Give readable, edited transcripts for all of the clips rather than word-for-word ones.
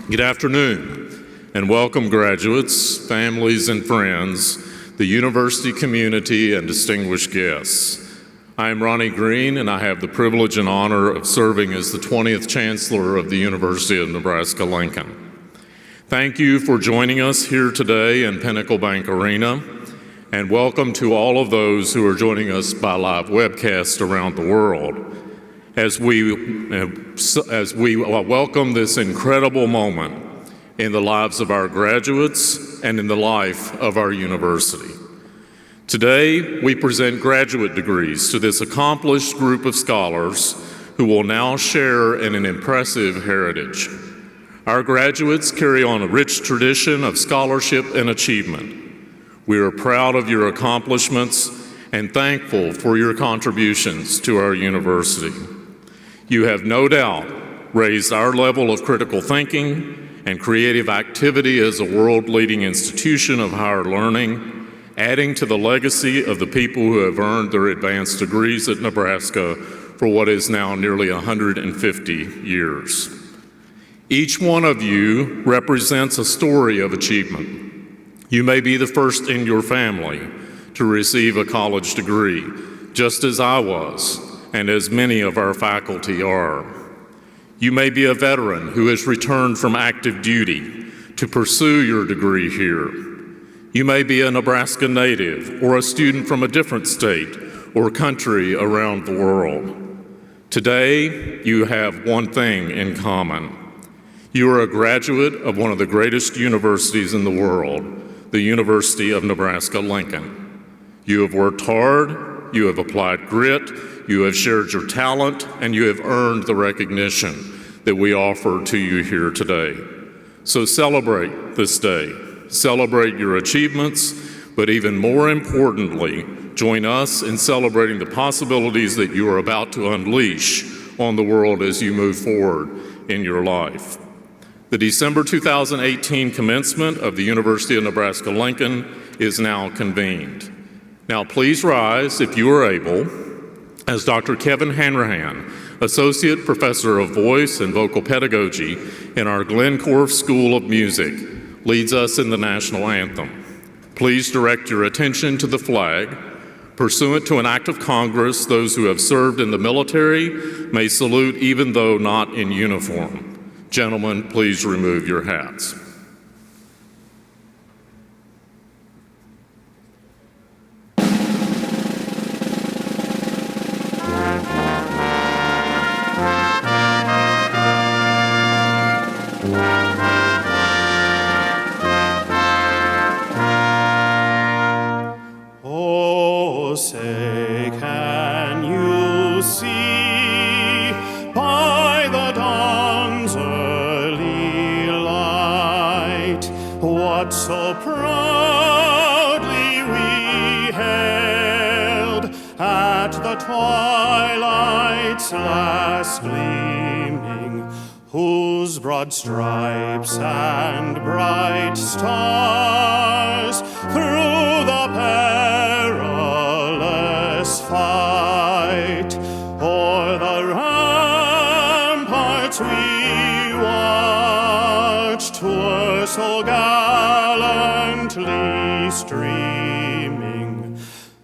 Good afternoon, and welcome graduates, families, and friends, the university community, and distinguished guests. I am Ronnie Green, and I have the privilege and honor of serving as the 20th Chancellor of the University of Nebraska-Lincoln. Thank you for joining us here today in Pinnacle Bank Arena, and welcome to all of those who are joining us by live webcast around the world. As we welcome this incredible moment in the lives of our graduates and in the life of our university. Today, we present graduate degrees to this accomplished group of scholars who will now share in an impressive heritage. Our graduates carry on a rich tradition of scholarship and achievement. We are proud of your accomplishments and thankful for your contributions to our university. You have no doubt raised our level of critical thinking and creative activity as a world-leading institution of higher learning, adding to the legacy of the people who have earned their advanced degrees at Nebraska for what is now nearly 150 years. Each one of you represents a story of achievement. You may be the first in your family to receive a college degree, just as I was, and as many of our faculty are. You may be a veteran who has returned from active duty to pursue your degree here. You may be a Nebraska native or a student from a different state or country around the world. Today, you have one thing in common. You are a graduate of one of the greatest universities in the world, the University of Nebraska-Lincoln. You have worked hard, you have applied grit, you have shared your talent, and you have earned the recognition that we offer to you here today. So celebrate this day. Celebrate your achievements, but even more importantly, join us in celebrating the possibilities that you are about to unleash on the world as you move forward in your life. The December 2018 commencement of the University of Nebraska-Lincoln is now convened. Now please rise if you are able, as Dr. Kevin Hanrahan, Associate Professor of Voice and Vocal Pedagogy in our Glencore School of Music, leads us in the national anthem. Please direct your attention to the flag. Pursuant to an act of Congress, those who have served in the military may salute even though not in uniform. Gentlemen, please remove your hats. So proudly we hailed at the twilight's last gleaming, whose broad stripes and bright stars through the perilous fight o'er the ramparts we watched were so gallantly streaming,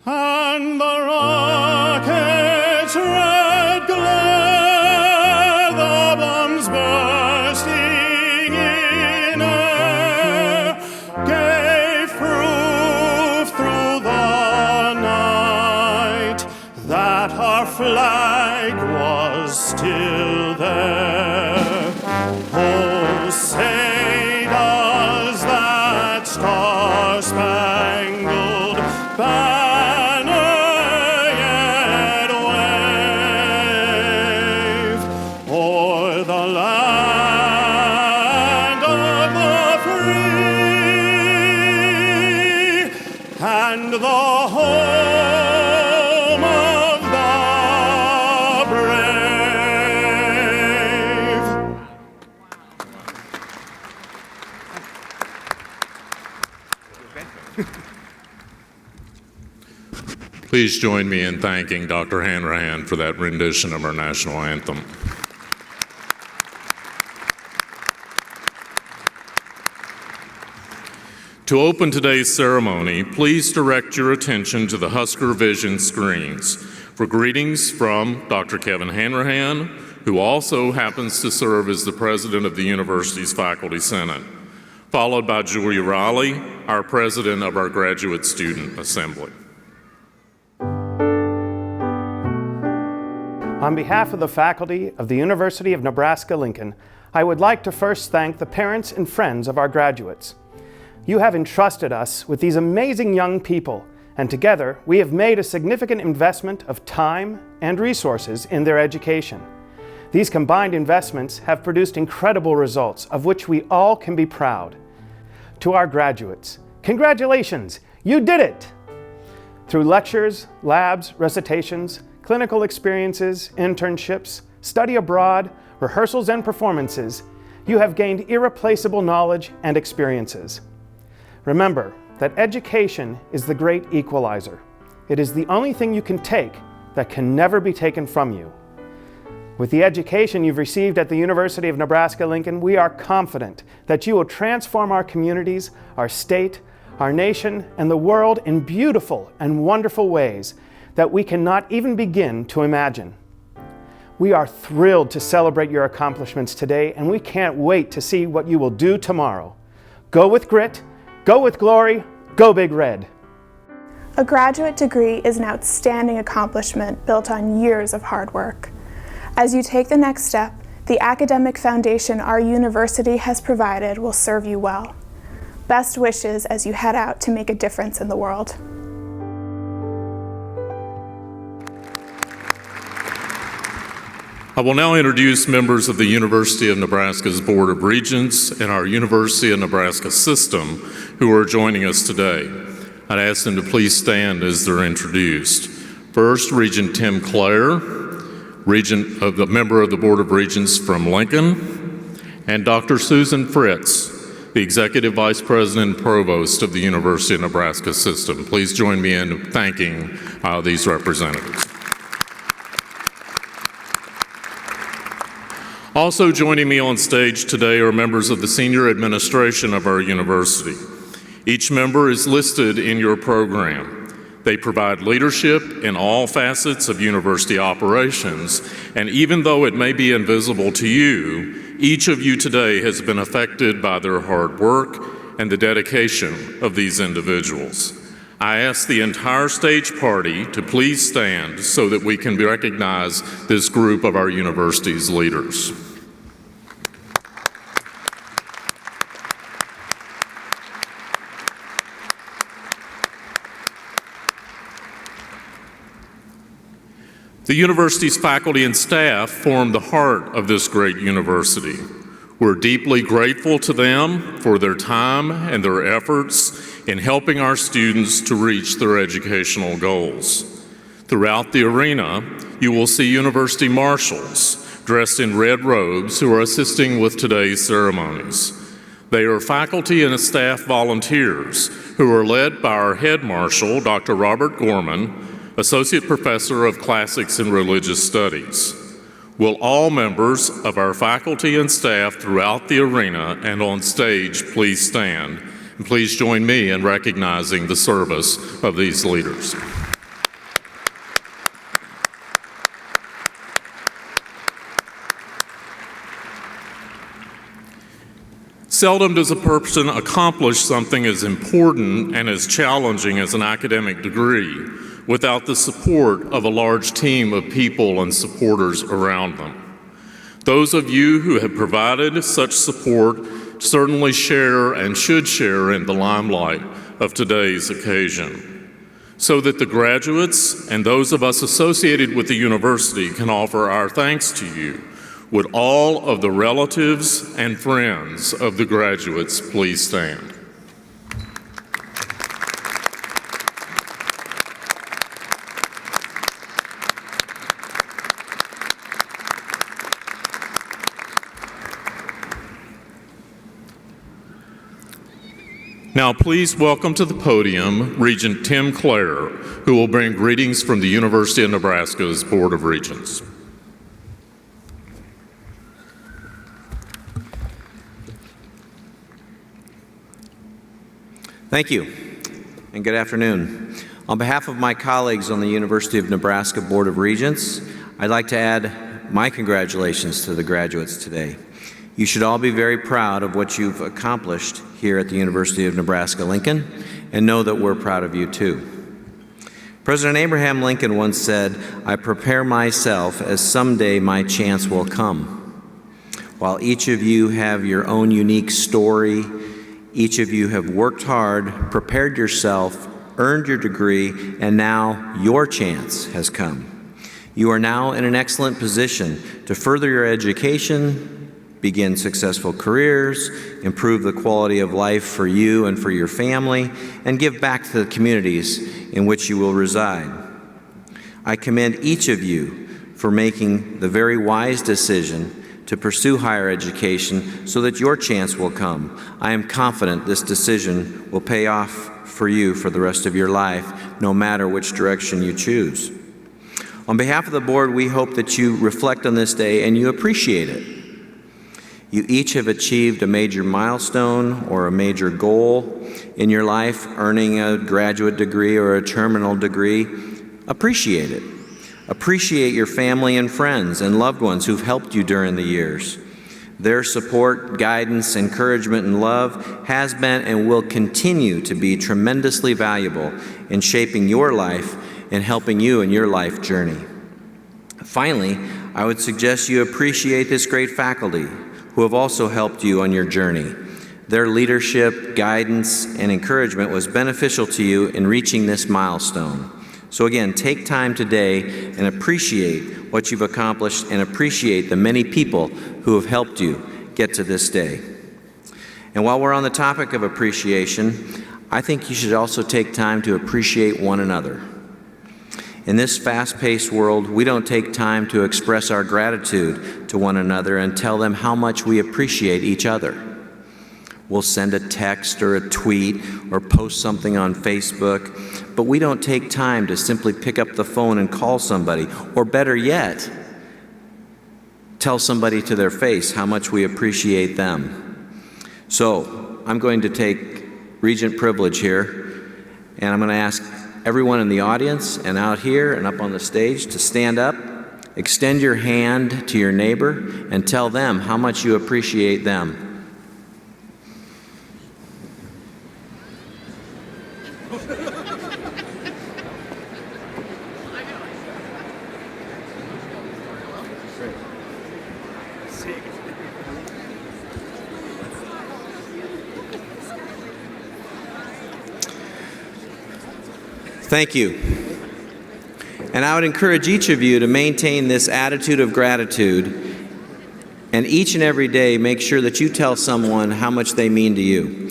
and the rocket's red glare, the bombs bursting in air, gave proof through the night that our flag was still there. Oh, say does that star-spangled banner yet wave o'er the land of the free and the home of the brave? Please join me in thanking Dr. Hanrahan for that rendition of our national anthem. To open today's ceremony, please direct your attention to the Husker Vision screens for greetings from Dr. Kevin Hanrahan, who also happens to serve as the president of the university's Faculty Senate, followed by Julia Riley, our president of our Graduate Student Assembly. On behalf of the faculty of the University of Nebraska-Lincoln, I would like to first thank the parents and friends of our graduates. You have entrusted us with these amazing young people, and together we have made a significant investment of time and resources in their education. These combined investments have produced incredible results of which we all can be proud. To our graduates, congratulations, you did it! Through lectures, labs, recitations, clinical experiences, internships, study abroad, rehearsals and performances, you have gained irreplaceable knowledge and experiences. Remember that education is the great equalizer. It is the only thing you can take that can never be taken from you. With the education you've received at the University of Nebraska-Lincoln, we are confident that you will transform our communities, our state, our nation, and the world in beautiful and wonderful ways that we cannot even begin to imagine. We are thrilled to celebrate your accomplishments today, and we can't wait to see what you will do tomorrow. Go with grit, go with glory, go Big Red. A graduate degree is an outstanding accomplishment built on years of hard work. As you take the next step, the academic foundation our university has provided will serve you well. Best wishes as you head out to make a difference in the world. I will now introduce members of the University of Nebraska's Board of Regents and our University of Nebraska system who are joining us today. I'd ask them to please stand as they're introduced. First, Regent Tim Clare, a member of the Board of Regents from Lincoln, and Dr. Susan Fritz, the Executive Vice President and Provost of the University of Nebraska system. Please join me in thanking these representatives. Also joining me on stage today are members of the senior administration of our university. Each member is listed in your program. They provide leadership in all facets of university operations, and even though it may be invisible to you, each of you today has been affected by their hard work and the dedication of these individuals. I ask the entire stage party to please stand so that we can recognize this group of our university's leaders. The university's faculty and staff form the heart of this great university. We're deeply grateful to them for their time and their efforts in helping our students to reach their educational goals. Throughout the arena, you will see university marshals dressed in red robes who are assisting with today's ceremonies. They are faculty and staff volunteers who are led by our head marshal, Dr. Robert Gorman, Associate Professor of Classics and Religious Studies. Will all members of our faculty and staff throughout the arena and on stage please stand, and please join me in recognizing the service of these leaders. Seldom does a person accomplish something as important and as challenging as an academic degree without the support of a large team of people and supporters around them. Those of you who have provided such support certainly share and should share in the limelight of today's occasion, so that the graduates and those of us associated with the university can offer our thanks to you. Would all of the relatives and friends of the graduates please stand? Now please welcome to the podium Regent Tim Clare, who will bring greetings from the University of Nebraska's Board of Regents. Thank you, and good afternoon. On behalf of my colleagues on the University of Nebraska Board of Regents, I'd like to add my congratulations to the graduates today. You should all be very proud of what you've accomplished here at the University of Nebraska-Lincoln, and know that we're proud of you too. President Abraham Lincoln once said, "I prepare myself as someday my chance will come." While each of you have your own unique story, each of you have worked hard, prepared yourself, earned your degree, and now your chance has come. You are now in an excellent position to further your education, begin successful careers, improve the quality of life for you and for your family, and give back to the communities in which you will reside. I commend each of you for making the very wise decision to pursue higher education so that your chance will come. I am confident this decision will pay off for you for the rest of your life, no matter which direction you choose. On behalf of the board, we hope that you reflect on this day and you appreciate it. You each have achieved a major milestone or a major goal in your life, earning a graduate degree or a terminal degree. Appreciate it. Appreciate your family and friends and loved ones who've helped you during the years. Their support, guidance, encouragement, and love has been and will continue to be tremendously valuable in shaping your life and helping you in your life journey. Finally, I would suggest you appreciate this great faculty who have also helped you on your journey. Their leadership, guidance, and encouragement was beneficial to you in reaching this milestone. So again, take time today and appreciate what you've accomplished and appreciate the many people who have helped you get to this day. And while we're on the topic of appreciation, I think you should also take time to appreciate one another. In this fast-paced world, we don't take time to express our gratitude to one another and tell them how much we appreciate each other. We'll send a text or a tweet or post something on Facebook, but we don't take time to simply pick up the phone and call somebody, or better yet, tell somebody to their face how much we appreciate them. So I'm going to take Regent privilege here, and I'm going to ask everyone in the audience and out here and up on the stage to stand up, extend your hand to your neighbor, and tell them how much you appreciate them. Thank you. And I would encourage each of you to maintain this attitude of gratitude, and each and every day make sure that you tell someone how much they mean to you.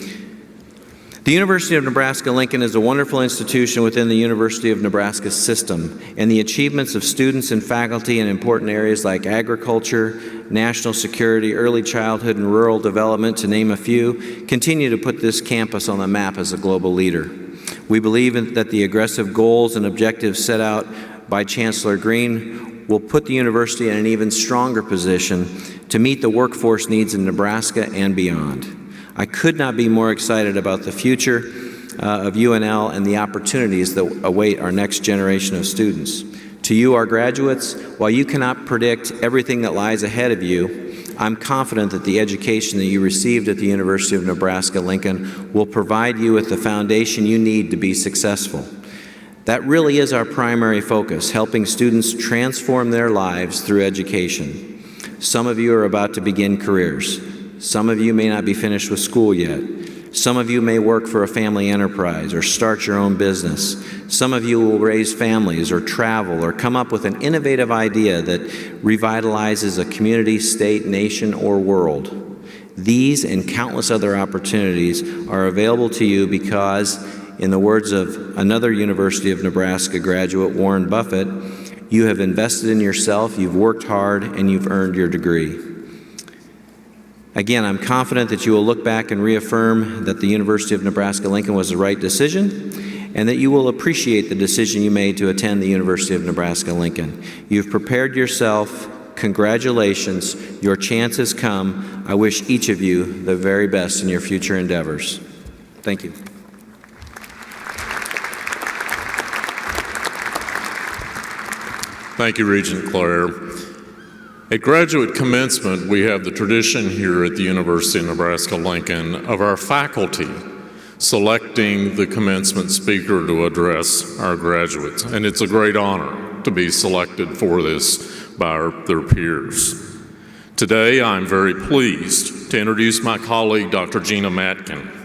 The University of Nebraska-Lincoln is a wonderful institution within the University of Nebraska system, and the achievements of students and faculty in important areas like agriculture, national security, early childhood, and rural development, to name a few, continue to put this campus on the map as a global leader. We believe that the aggressive goals and objectives set out by Chancellor Green will put the university in an even stronger position to meet the workforce needs in Nebraska and beyond. I could not be more excited about the future of UNL and the opportunities that await our next generation of students. To you, our graduates, while you cannot predict everything that lies ahead of you, I'm confident that the education that you received at the University of Nebraska-Lincoln will provide you with the foundation you need to be successful. That really is our primary focus, helping students transform their lives through education. Some of you are about to begin careers. Some of you may not be finished with school yet. Some of you may work for a family enterprise or start your own business. Some of you will raise families or travel or come up with an innovative idea that revitalizes a community, state, nation, or world. These and countless other opportunities are available to you because, in the words of another University of Nebraska graduate, Warren Buffett, you have invested in yourself, you've worked hard, and you've earned your degree. Again, I'm confident that you will look back and reaffirm that the University of Nebraska-Lincoln was the right decision, and that you will appreciate the decision you made to attend the University of Nebraska-Lincoln. You've prepared yourself. Congratulations. Your chance has come. I wish each of you the very best in your future endeavors. Thank you. Thank you, Regent Claire. At graduate commencement, we have the tradition here at the University of Nebraska-Lincoln of our faculty selecting the commencement speaker to address our graduates, and it's a great honor to be selected for this by their peers. Today, I'm very pleased to introduce my colleague, Dr. Gina Matkin.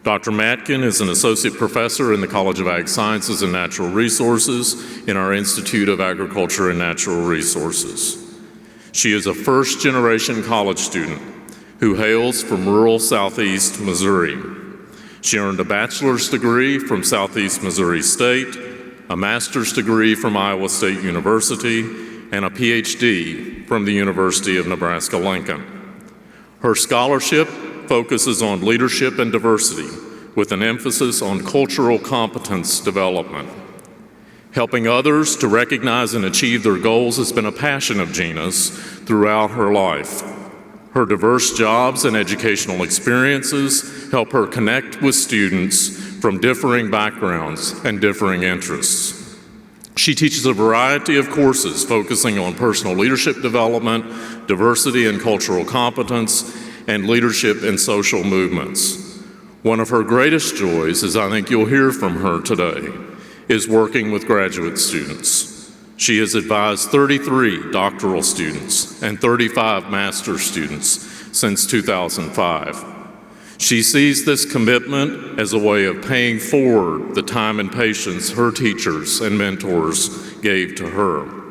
Dr. Matkin is an associate professor in the College of Ag Sciences and Natural Resources in our Institute of Agriculture and Natural Resources. She is a first-generation college student who hails from rural southeast Missouri. She earned a bachelor's degree from Southeast Missouri State, a master's degree from Iowa State University, and a PhD from the University of Nebraska-Lincoln. Her scholarship focuses on leadership and diversity with an emphasis on cultural competence development. Helping others to recognize and achieve their goals has been a passion of Gina's throughout her life. Her diverse jobs and educational experiences help her connect with students from differing backgrounds and differing interests. She teaches a variety of courses focusing on personal leadership development, diversity and cultural competence, and leadership in social movements. One of her greatest joys, as I think you'll hear from her today, is working with graduate students. She has advised 33 doctoral students and 35 master's students since 2005. She sees this commitment as a way of paying forward the time and patience her teachers and mentors gave to her.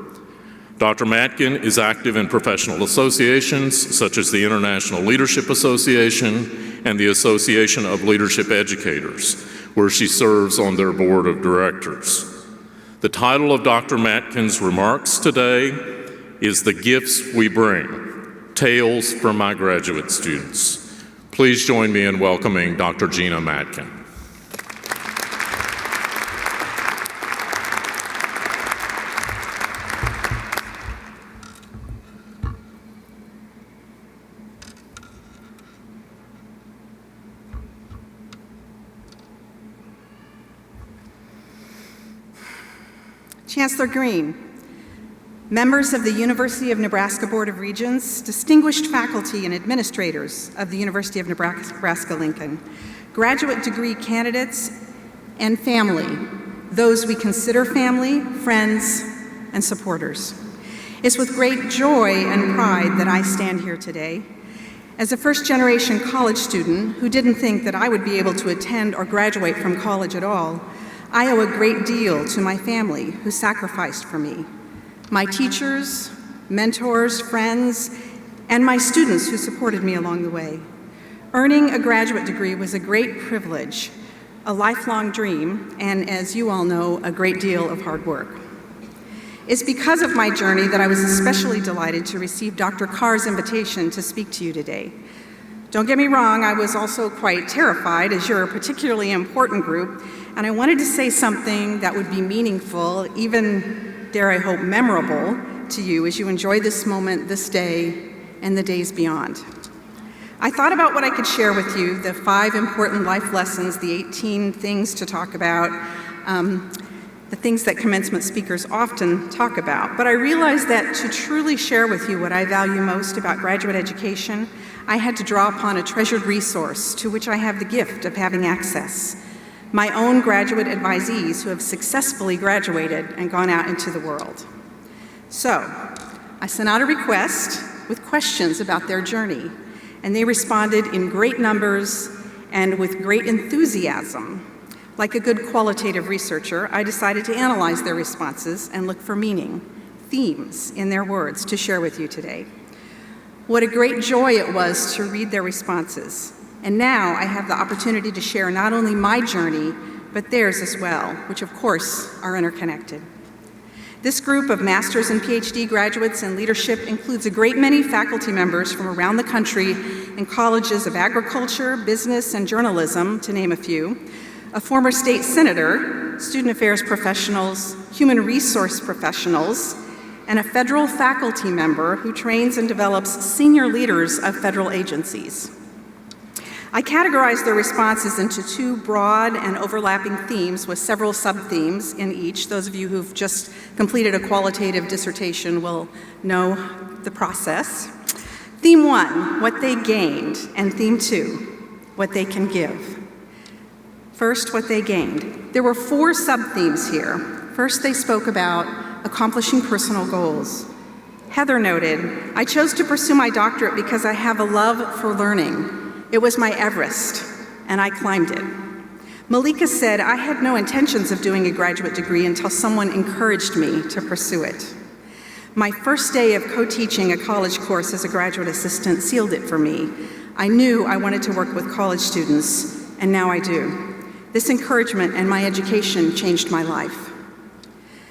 Dr. Matkin is active in professional associations such as the International Leadership Association and the Association of Leadership Educators, where she serves on their board of directors. The title of Dr. Matkin's remarks today is The Gifts We Bring, Tales from My Graduate Students. Please join me in welcoming Dr. Gina Matkin. Chancellor Green, members of the University of Nebraska Board of Regents, distinguished faculty and administrators of the University of Nebraska-Lincoln, graduate degree candidates, and family, those we consider family, friends, and supporters. It's with great joy and pride that I stand here today. As a first-generation college student who didn't think that I would be able to attend or graduate from college at all, I owe a great deal to my family who sacrificed for me, my teachers, mentors, friends, and my students who supported me along the way. Earning a graduate degree was a great privilege, a lifelong dream, and as you all know, a great deal of hard work. It's because of my journey that I was especially delighted to receive Dr. Carr's invitation to speak to you today. Don't get me wrong, I was also quite terrified, as you're a particularly important group, and I wanted to say something that would be meaningful, even, dare I hope, memorable to you as you enjoy this moment, this day, and the days beyond. I thought about what I could share with you, the 5 important life lessons, the 18 things to talk about, the things that commencement speakers often talk about. But I realized that to truly share with you what I value most about graduate education, I had to draw upon a treasured resource to which I have the gift of having access. My own graduate advisees who have successfully graduated and gone out into the world. So, I sent out a request with questions about their journey, and they responded in great numbers and with great enthusiasm. Like a good qualitative researcher, I decided to analyze their responses and look for meaning, themes in their words to share with you today. What a great joy it was to read their responses. And now I have the opportunity to share not only my journey, but theirs as well, which of course are interconnected. This group of master's and PhD graduates in leadership includes a great many faculty members from around the country in colleges of agriculture, business, and journalism, to name a few, a former state senator, student affairs professionals, human resource professionals, and a federal faculty member who trains and develops senior leaders of federal agencies. I categorized their responses into two broad and overlapping themes with several sub-themes in each. Those of you who've just completed a qualitative dissertation will know the process. Theme 1, what they gained, and theme 2, what they can give. First, what they gained. There were 4 sub-themes here. First, they spoke about accomplishing personal goals. Heather noted, I chose to pursue my doctorate because I have a love for learning. It was my Everest, and I climbed it. Malika said, I had no intentions of doing a graduate degree until someone encouraged me to pursue it. My first day of co-teaching a college course as a graduate assistant sealed it for me. I knew I wanted to work with college students, and now I do. This encouragement and my education changed my life.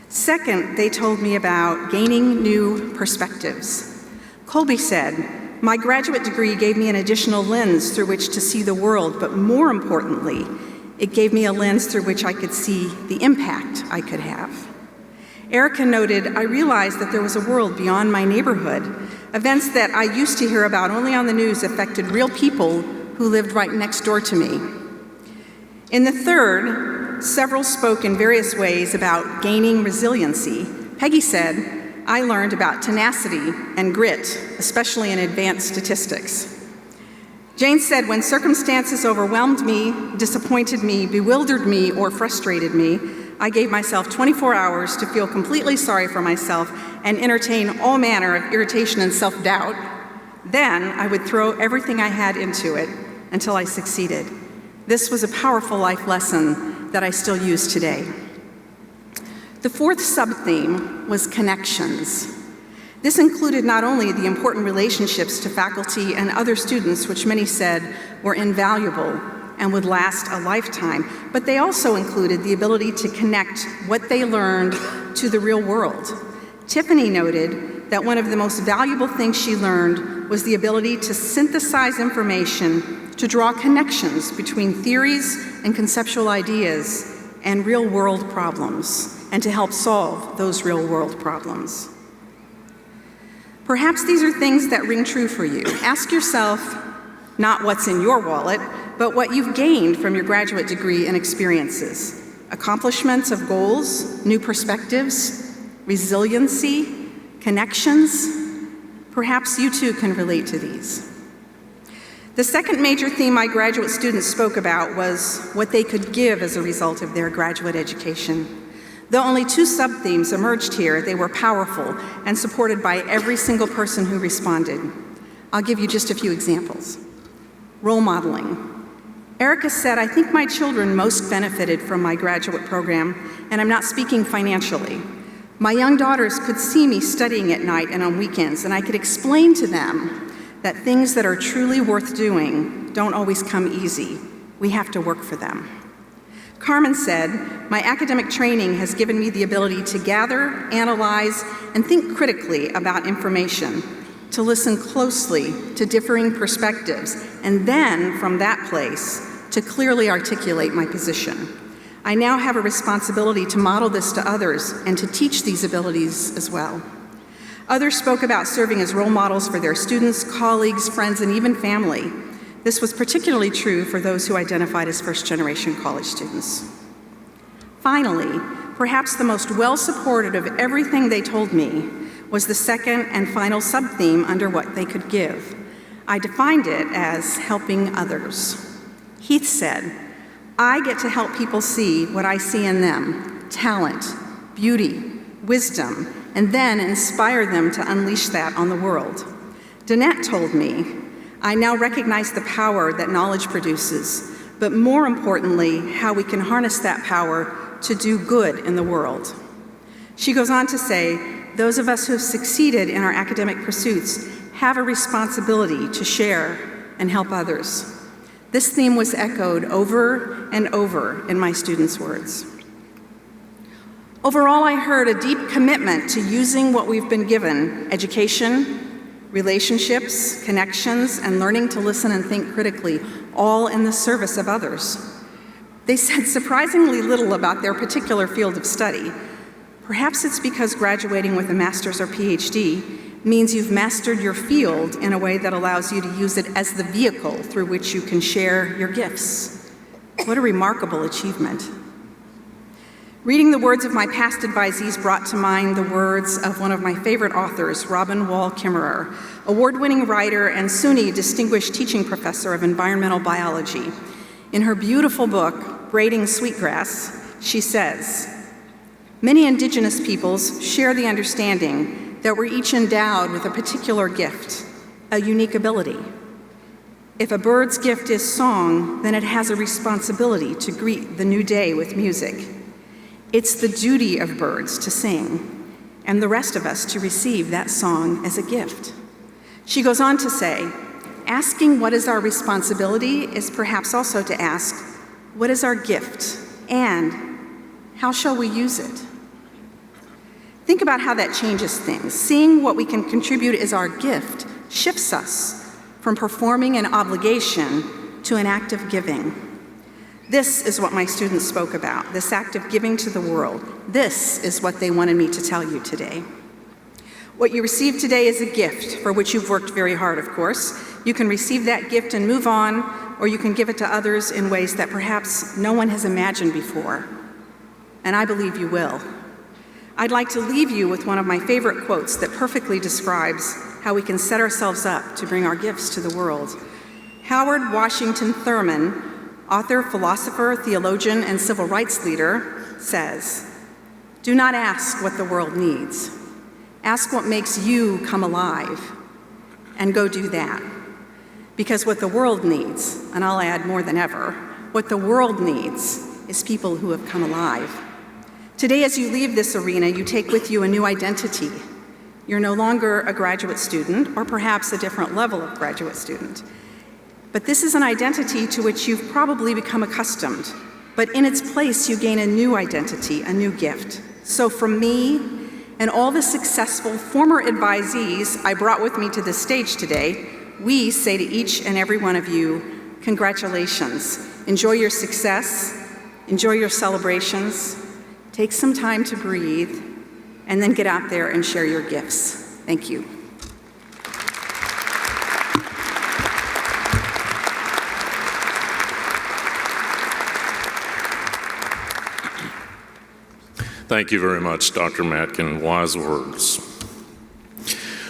Second, they told me about gaining new perspectives. Colby said, my graduate degree gave me an additional lens through which to see the world, but more importantly, it gave me a lens through which I could see the impact I could have. Erica noted, I realized that there was a world beyond my neighborhood. Events that I used to hear about only on the news affected real people who lived right next door to me. In the third, several spoke in various ways about gaining resiliency. Peggy said, I learned about tenacity and grit, especially in advanced statistics. Jane said, when circumstances overwhelmed me, disappointed me, bewildered me, or frustrated me, I gave myself 24 hours to feel completely sorry for myself and entertain all manner of irritation and self-doubt. Then I would throw everything I had into it until I succeeded. This was a powerful life lesson that I still use today. The fourth sub-theme was connections. This included not only the important relationships to faculty and other students, which many said were invaluable and would last a lifetime, but they also included the ability to connect what they learned to the real world. Tiffany noted that one of the most valuable things she learned was the ability to synthesize information, to draw connections between theories and conceptual ideas and real-world problems, and to help solve those real-world problems. Perhaps these are things that ring true for you. Ask yourself not what's in your wallet, but what you've gained from your graduate degree and experiences. Accomplishments of goals, new perspectives, resiliency, connections. Perhaps you too can relate to these. The second major theme my graduate students spoke about was what they could give as a result of their graduate education. Though only 2 sub-themes emerged here, they were powerful and supported by every single person who responded. I'll give you just a few examples. Role modeling. Erica said, I think my children most benefited from my graduate program, and I'm not speaking financially. My young daughters could see me studying at night and on weekends, and I could explain to them that things that are truly worth doing don't always come easy. We have to work for them. Carmen said, my academic training has given me the ability to gather, analyze, and think critically about information, to listen closely to differing perspectives, and then, from that place, to clearly articulate my position. I now have a responsibility to model this to others and to teach these abilities as well. Others spoke about serving as role models for their students, colleagues, friends, and even family. This was particularly true for those who identified as first-generation college students. Finally, perhaps the most well-supported of everything they told me was the second and final sub-theme under what they could give. I defined it as helping others. Heath said, I get to help people see what I see in them, talent, beauty, wisdom, and then inspire them to unleash that on the world. Danette told me, I now recognize the power that knowledge produces, but more importantly, how we can harness that power to do good in the world. She goes on to say, those of us who have succeeded in our academic pursuits have a responsibility to share and help others. This theme was echoed over and over in my students' words. Overall, I heard a deep commitment to using what we've been given, education, relationships, connections, and learning to listen and think critically, all in the service of others. They said surprisingly little about their particular field of study. Perhaps it's because graduating with a master's or PhD means you've mastered your field in a way that allows you to use it as the vehicle through which you can share your gifts. What a remarkable achievement. Reading the words of my past advisees brought to mind the words of one of my favorite authors, Robin Wall Kimmerer, award-winning writer and SUNY Distinguished Teaching Professor of Environmental Biology. In her beautiful book, Braiding Sweetgrass, she says, "Many indigenous peoples share the understanding that we're each endowed with a particular gift, a unique ability. If a bird's gift is song, then it has a responsibility to greet the new day with music. It's the duty of birds to sing, and the rest of us to receive that song as a gift." She goes on to say, "Asking what is our responsibility is perhaps also to ask, what is our gift, and how shall we use it?" Think about how that changes things. Seeing what we can contribute as our gift shifts us from performing an obligation to an act of giving. This is what my students spoke about, this act of giving to the world. This is what they wanted me to tell you today. What you receive today is a gift for which you've worked very hard, of course. You can receive that gift and move on, or you can give it to others in ways that perhaps no one has imagined before. And I believe you will. I'd like to leave you with one of my favorite quotes that perfectly describes how we can set ourselves up to bring our gifts to the world. Howard Washington Thurman, author, philosopher, theologian, and civil rights leader, says, "Do not ask what the world needs. Ask what makes you come alive, and go do that. Because what the world needs, and I'll add more than ever, what the world needs is people who have come alive." Today, as you leave this arena, you take with you a new identity. You're no longer a graduate student, or perhaps a different level of graduate student. But this is an identity to which you've probably become accustomed. But in its place, you gain a new identity, a new gift. So from me and all the successful former advisees I brought with me to this stage today, we say to each and every one of you, congratulations. Enjoy your success, enjoy your celebrations, take some time to breathe, and then get out there and share your gifts. Thank you. Thank you very much, Dr. Matkin. Wise words.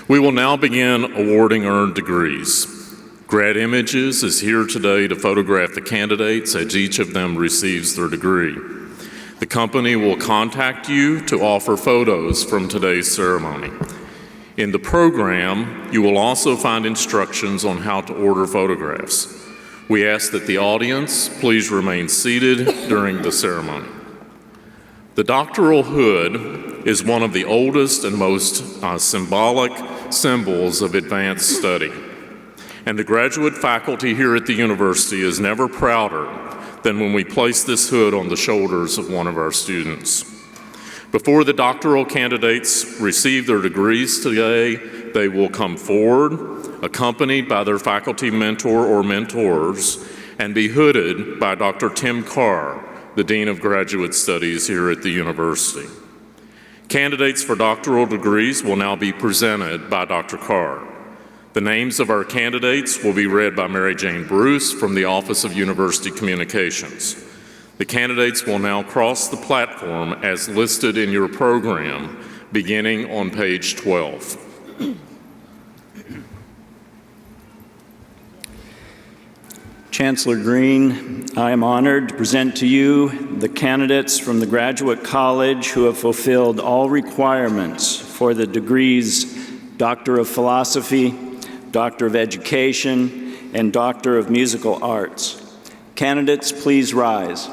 We will now begin awarding earned degrees. Grad Images is here today to photograph the candidates as each of them receives their degree. The company will contact you to offer photos from today's ceremony. In the program, you will also find instructions on how to order photographs. We ask that the audience please remain seated during the ceremony. The doctoral hood is one of the oldest and most symbolic symbols of advanced study. And the graduate faculty here at the university is never prouder than when we place this hood on the shoulders of one of our students. Before the doctoral candidates receive their degrees today, they will come forward, accompanied by their faculty mentor or mentors, and be hooded by Dr. Tim Carr, the Dean of Graduate Studies here at the university. Candidates for doctoral degrees will now be presented by Dr. Carr. The names of our candidates will be read by Mary Jane Bruce from the Office of University Communications. The candidates will now cross the platform as listed in your program, beginning on page 12. Chancellor Green, I am honored to present to you the candidates from the Graduate College who have fulfilled all requirements for the degrees Doctor of Philosophy, Doctor of Education, and Doctor of Musical Arts. Candidates, please rise.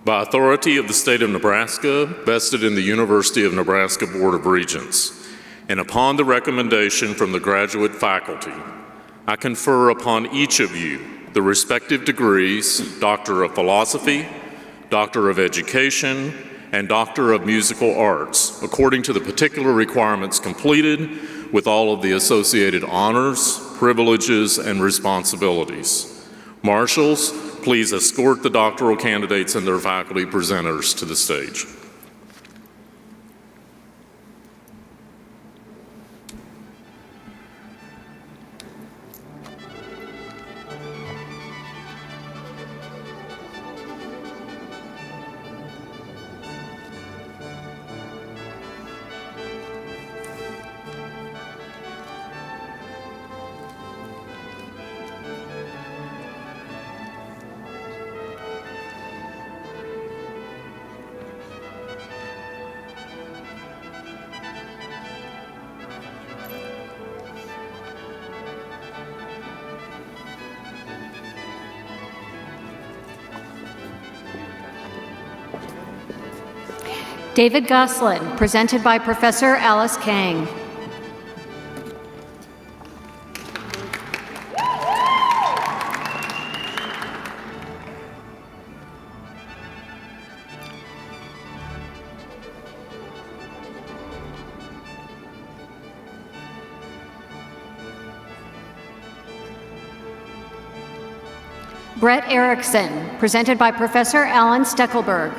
By authority of the state of Nebraska, vested in the University of Nebraska Board of Regents, and upon the recommendation from the graduate faculty, I confer upon each of you the respective degrees, Doctor of Philosophy, Doctor of Education, and Doctor of Musical Arts, according to the particular requirements completed with all of the associated honors, privileges, and responsibilities. Marshals, please escort the doctoral candidates and their faculty presenters to the stage. David Goslin, presented by Professor Alice Kang. Brett Erickson, presented by Professor Alan Steckelberg.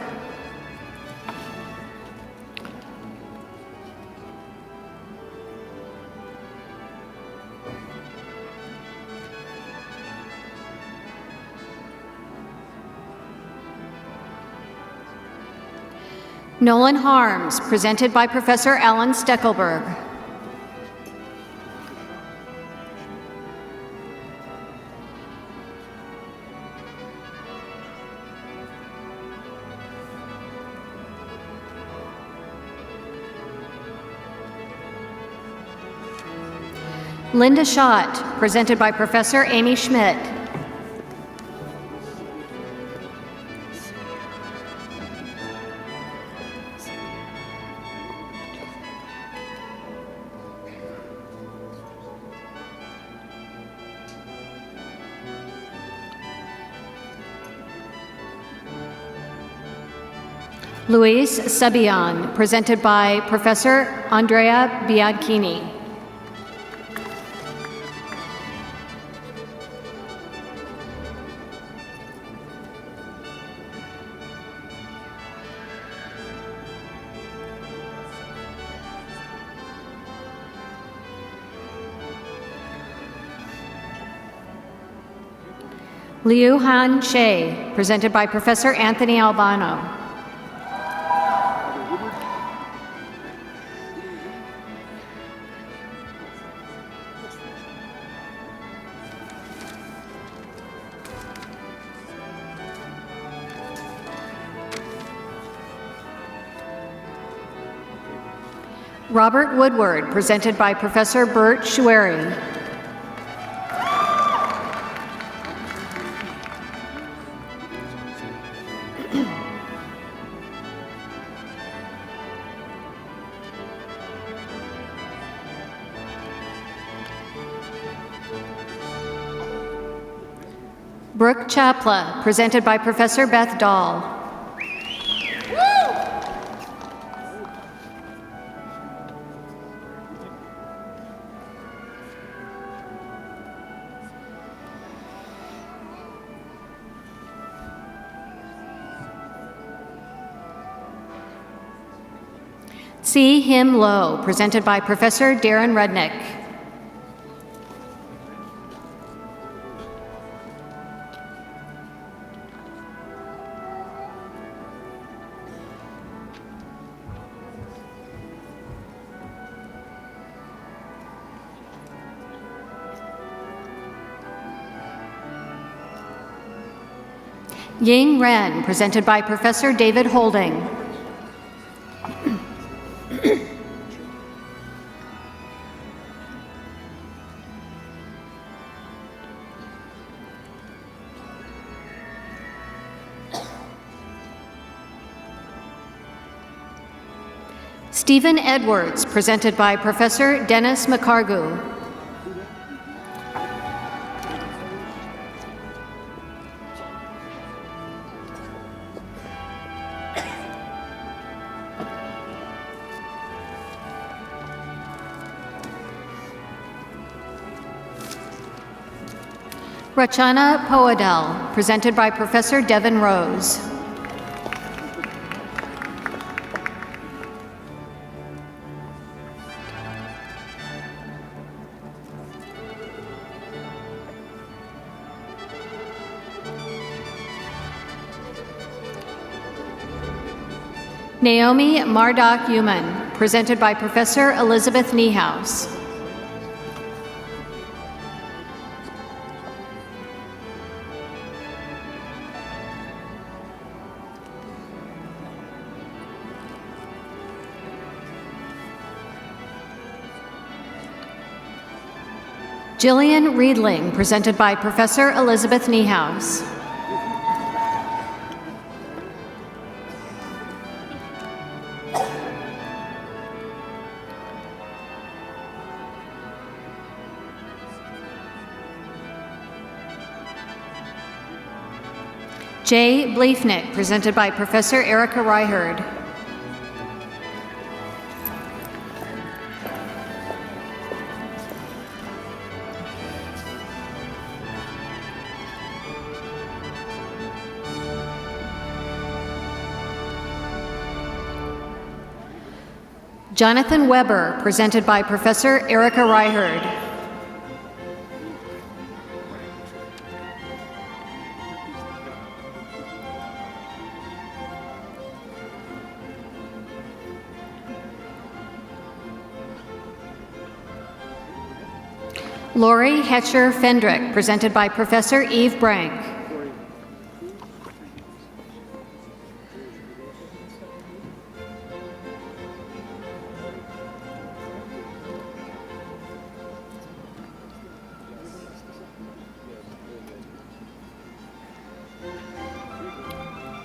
Nolan Harms, presented by Professor Alan Steckelberg. Linda Schott, presented by Professor Amy Schmidt. Luis Sabian, presented by Professor Andrea Bianchini. Liu Han Che, presented by Professor Anthony Albano. Robert Woodward, presented by Professor Bert Schueri. Brooke Chapla, presented by Professor Beth Dahl. See Him Low, presented by Professor Darren Rudnick. Ying Ren, presented by Professor David Holding. Stephen Edwards, presented by Professor Dennis McCargoo. Rachana Poadel, presented by Professor Devin Rose. Naomi Marduk-Uman, presented by Professor Elizabeth Niehaus. Jillian Riedling, presented by Professor Elizabeth Niehaus. Jay Bleefnick, presented by Professor Erica Ryherd. Jonathan Weber, presented by Professor Erica Ryherd. Lori Hetcher Fendrick, presented by Professor Eve Brank.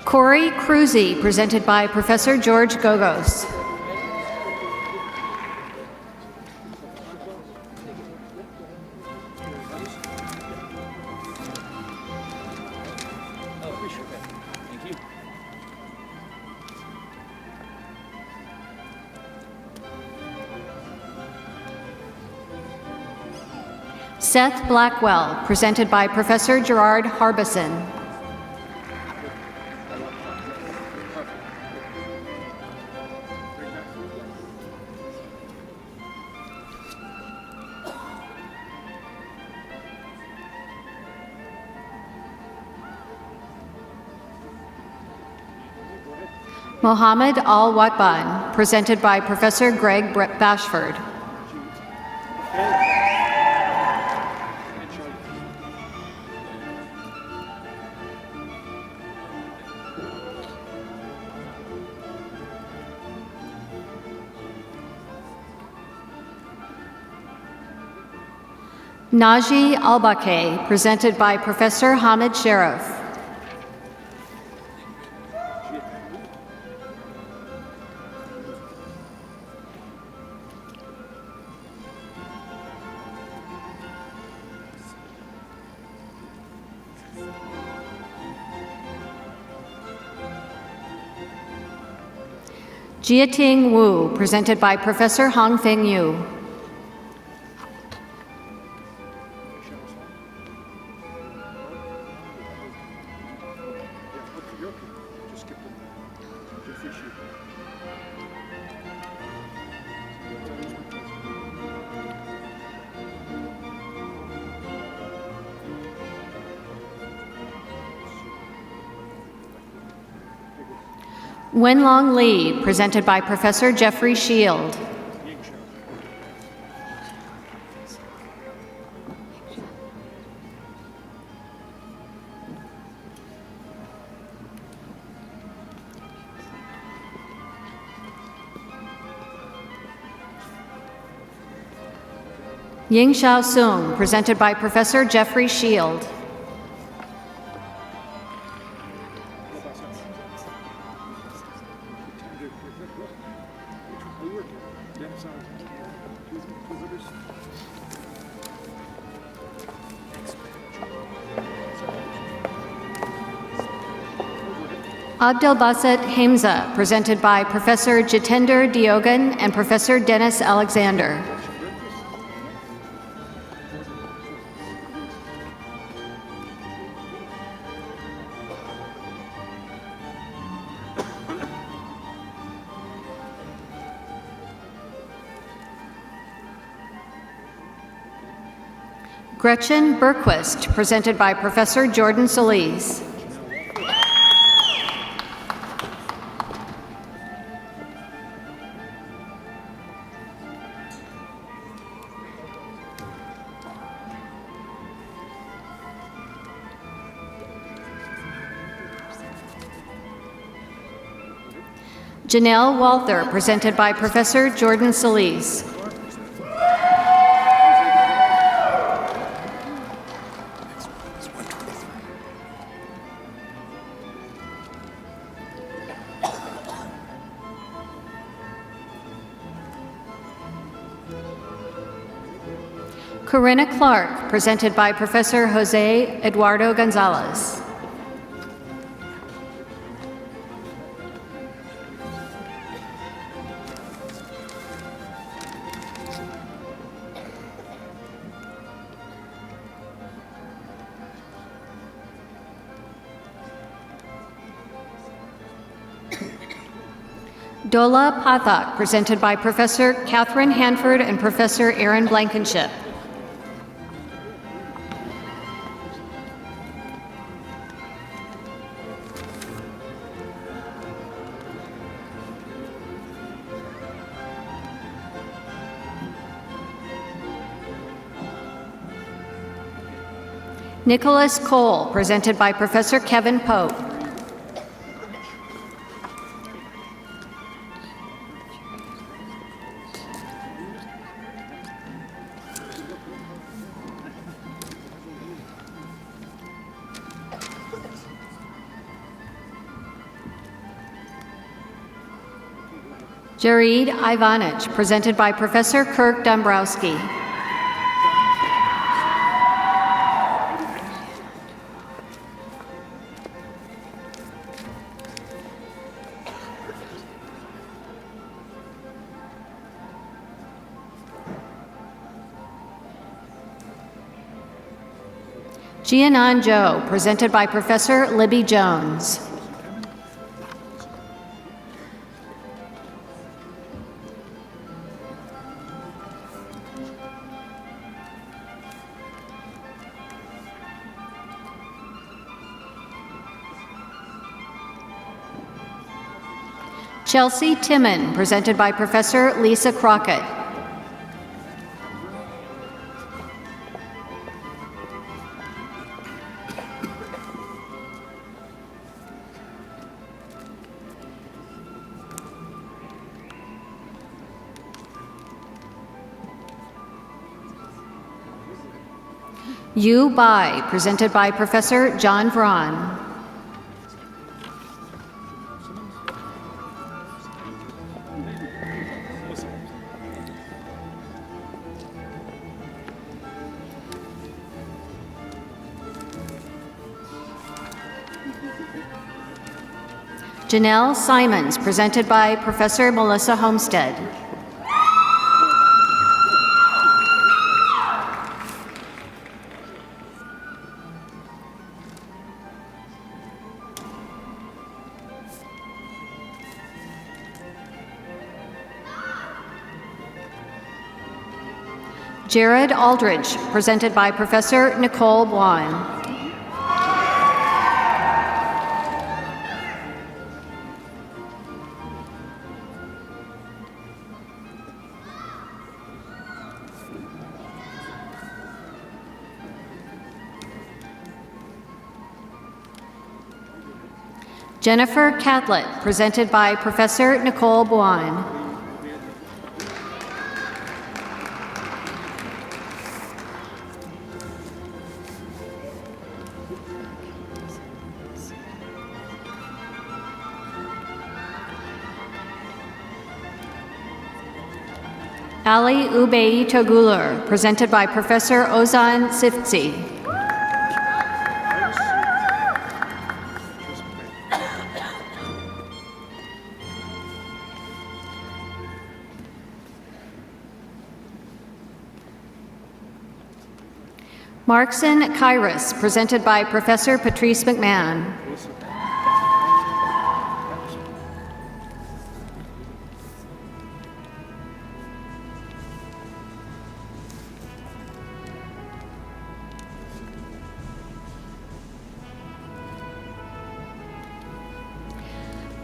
Corey Cruzy, presented by Professor George Gogos. Seth Blackwell, presented by Professor Gerard Harbison. Mohammed Al-Watban, presented by Professor Greg Bashford. Naji Albake, presented by Professor Hamid Sharif. Jieting Wu, presented by Professor Hongfeng Yu. Wenlong Li, presented by Professor Jeffrey Shield. Ying Xiao Sung, presented by Professor Jeffrey Shield. Abdelbaset Hamza, presented by Professor Jitender Diogan and Professor Dennis Alexander. Gretchen Berquist, presented by Professor Jordan Solis. Janelle Walther, presented by Professor Jordan Solis. Corinna Clark, presented by Professor Jose Eduardo Gonzalez. Dola Pathak, presented by Professor Catherine Hanford and Professor Aaron Blankenship. Nicholas Cole, presented by Professor Kevin Pope. Jareed Ivanich, presented by Professor Kirk Dombrowski. Jianan Zhou, presented by Professor Libby Jones. Chelsea Timon, presented by Professor Lisa Crockett. Yu Bai, presented by Professor John Vraughan. Janelle Simons, presented by Professor Melissa Homestead. Jared Aldridge, presented by Professor Nicole Bwan. Jennifer Catlett, presented by Professor Nicole Bwan. Ali Ubei Togulur, presented by Professor Ozan Siftsi. Markson Kairos, presented by Professor Patrice McMahon.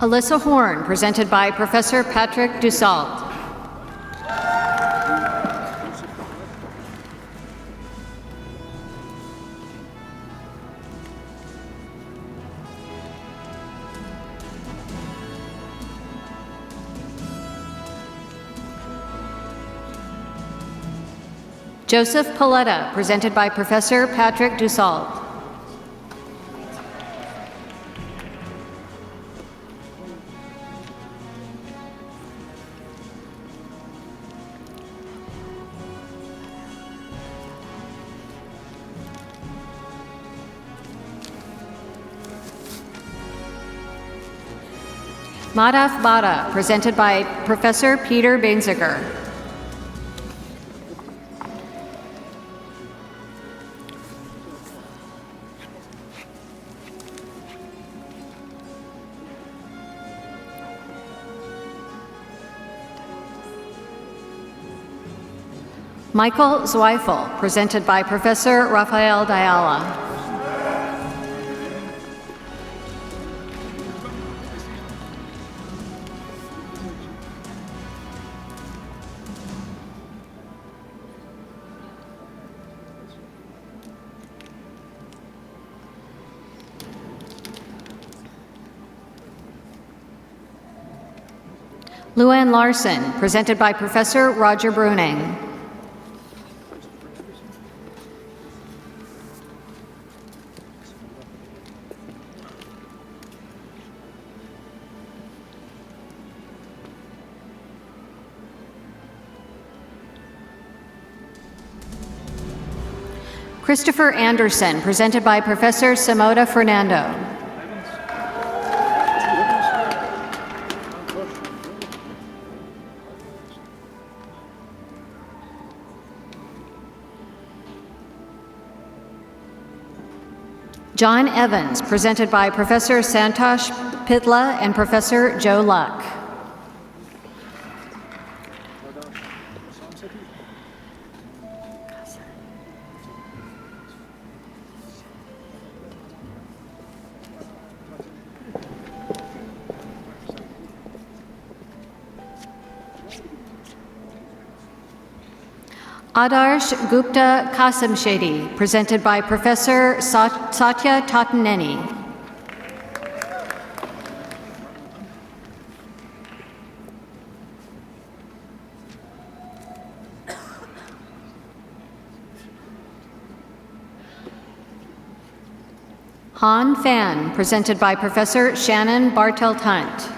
Alyssa Horn, presented by Professor Patrick Dussault. Joseph Paletta, presented by Professor Patrick Dussault. Madhav Bada, presented by Professor Peter Bainziger. Michael Zweifel, presented by Professor Rafael Diala. Luann Larson, presented by Professor Roger Bruning. Christopher Anderson, presented by Professor Samoda Fernando. John Evans, presented by Professor Santosh Pitla and Professor Joe Luck. Adarsh Gupta Kasimshedi, presented by Professor Satya Tataneni. Han Fan, presented by Professor Shannon Bartelt-Hunt.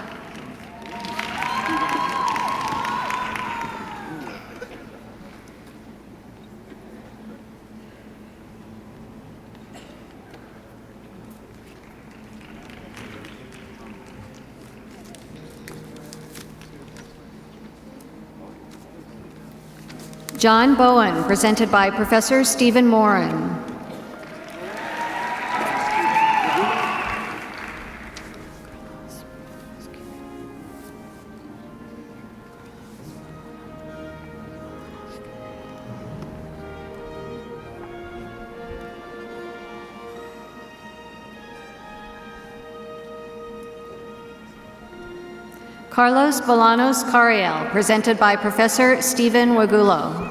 John Bowen, presented by Professor Stephen Moran. Carlos Bolanos Cariel, presented by Professor Stephen Wagulo.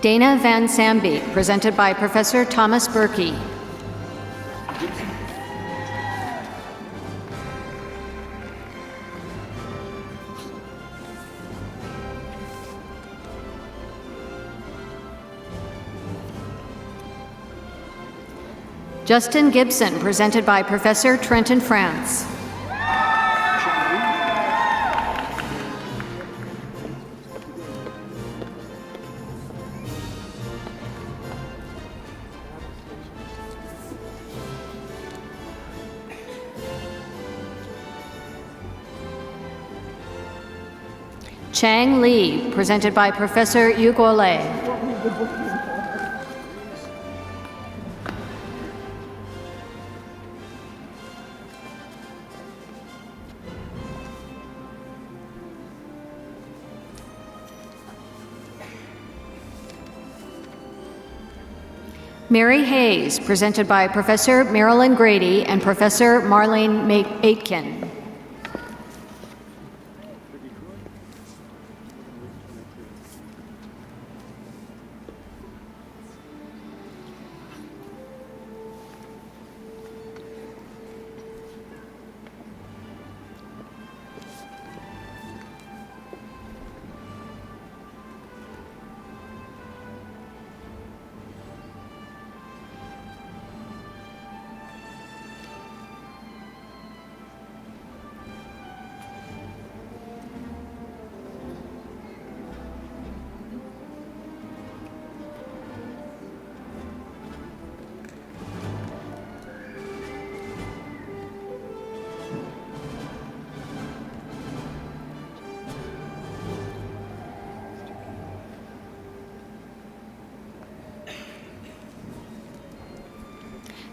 Dana Van Sambeek, presented by Professor Thomas Berkey. Justin Gibson, presented by Professor Trenton France. Chang Li, presented by Professor Yu Guolei. Mary Hayes, presented by Professor Marilyn Grady and Professor Marlene Aitken.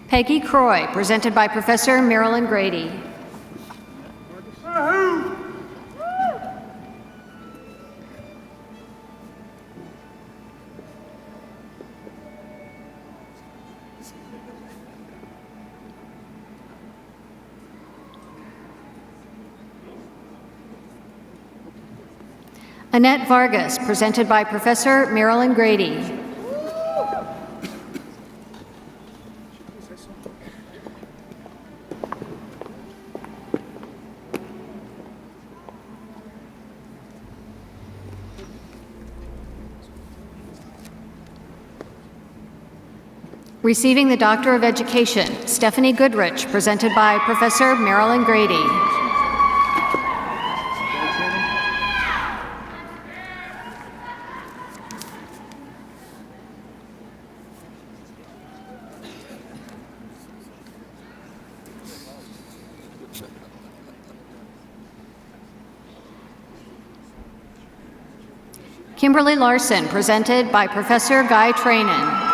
Peggy Croy, presented by Professor Marilyn Grady. Annette Vargas, presented by Professor Marilyn Grady. Receiving the Doctor of Education, Stephanie Goodrich, presented by Professor Marilyn Grady. Kimberly Larson, presented by Professor Guy Trainin.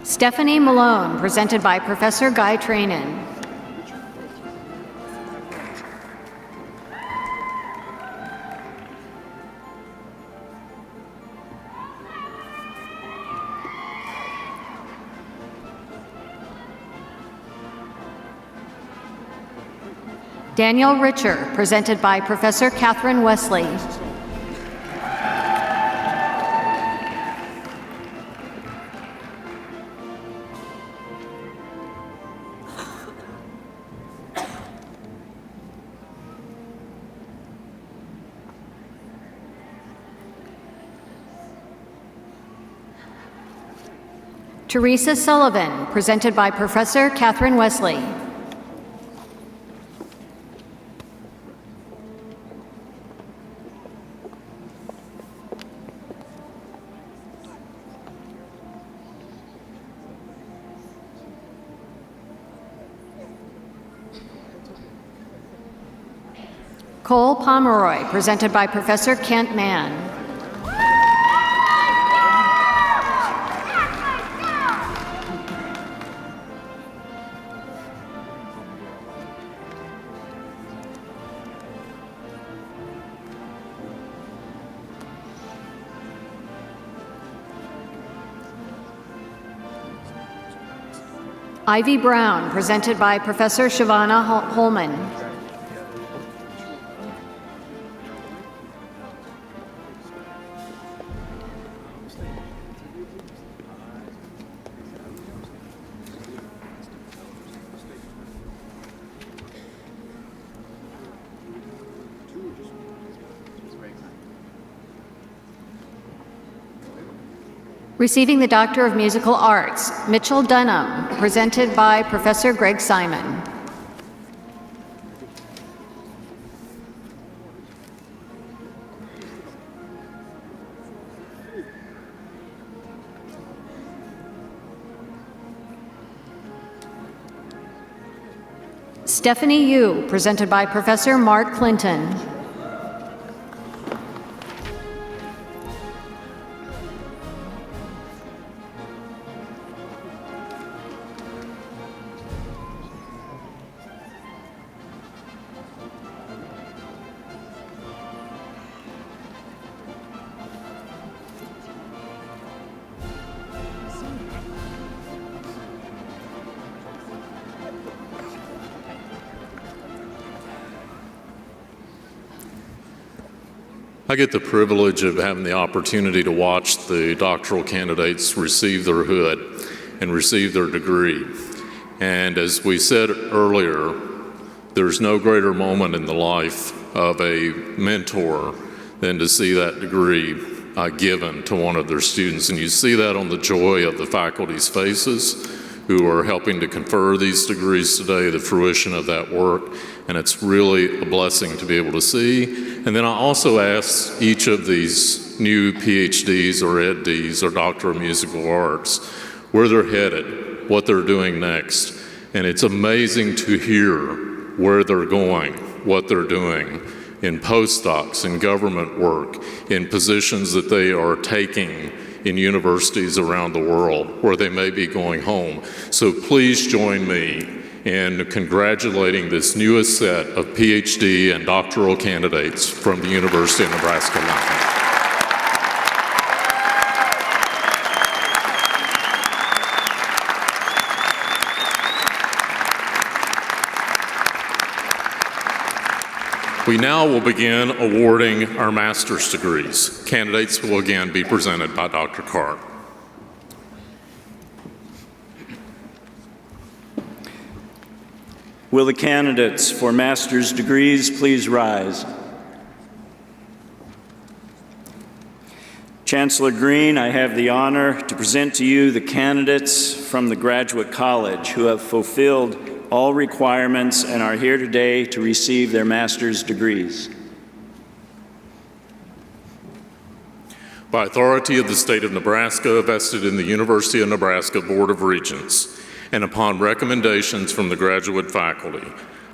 Stephanie Malone, presented by Professor Guy Trainin. Daniel Richer, presented by Professor Catherine Wesley. Teresa Sullivan, presented by Professor Catherine Wesley. Cole Pomeroy, presented by Professor Kent Mann. Ivy Brown, presented by Professor Shavana Holman. Receiving the Doctor of Musical Arts, Mitchell Dunham, presented by Professor Greg Simon. Stephanie Yu, presented by Professor Mark Clinton. I get the privilege of having the opportunity to watch the doctoral candidates receive their hood and receive their degree. And as we said earlier, there's no greater moment in the life of a mentor than to see that degree given to one of their students. And you see that on the joy of the faculty's faces who are helping to confer these degrees today, the fruition of that work. And it's really a blessing to be able to see. And then I also ask each of these new PhDs or EdDs or Doctor of Musical Arts where they're headed, what they're doing next. And it's amazing to hear where they're going, what they're doing in postdocs, in government work, in positions that they are taking in universities around the world where they may be going home. So please join me in congratulating this newest set of PhD and doctoral candidates from the University of Nebraska-Lincoln. We now will begin awarding our master's degrees. Candidates will again be presented by Dr. Carr. Will the candidates for master's degrees please rise? Chancellor Green, I have the honor to present to you the candidates from the Graduate College who have fulfilled all requirements and are here today to receive their master's degrees. By authority of the state of Nebraska, vested in the University of Nebraska Board of Regents, and upon recommendations from the graduate faculty,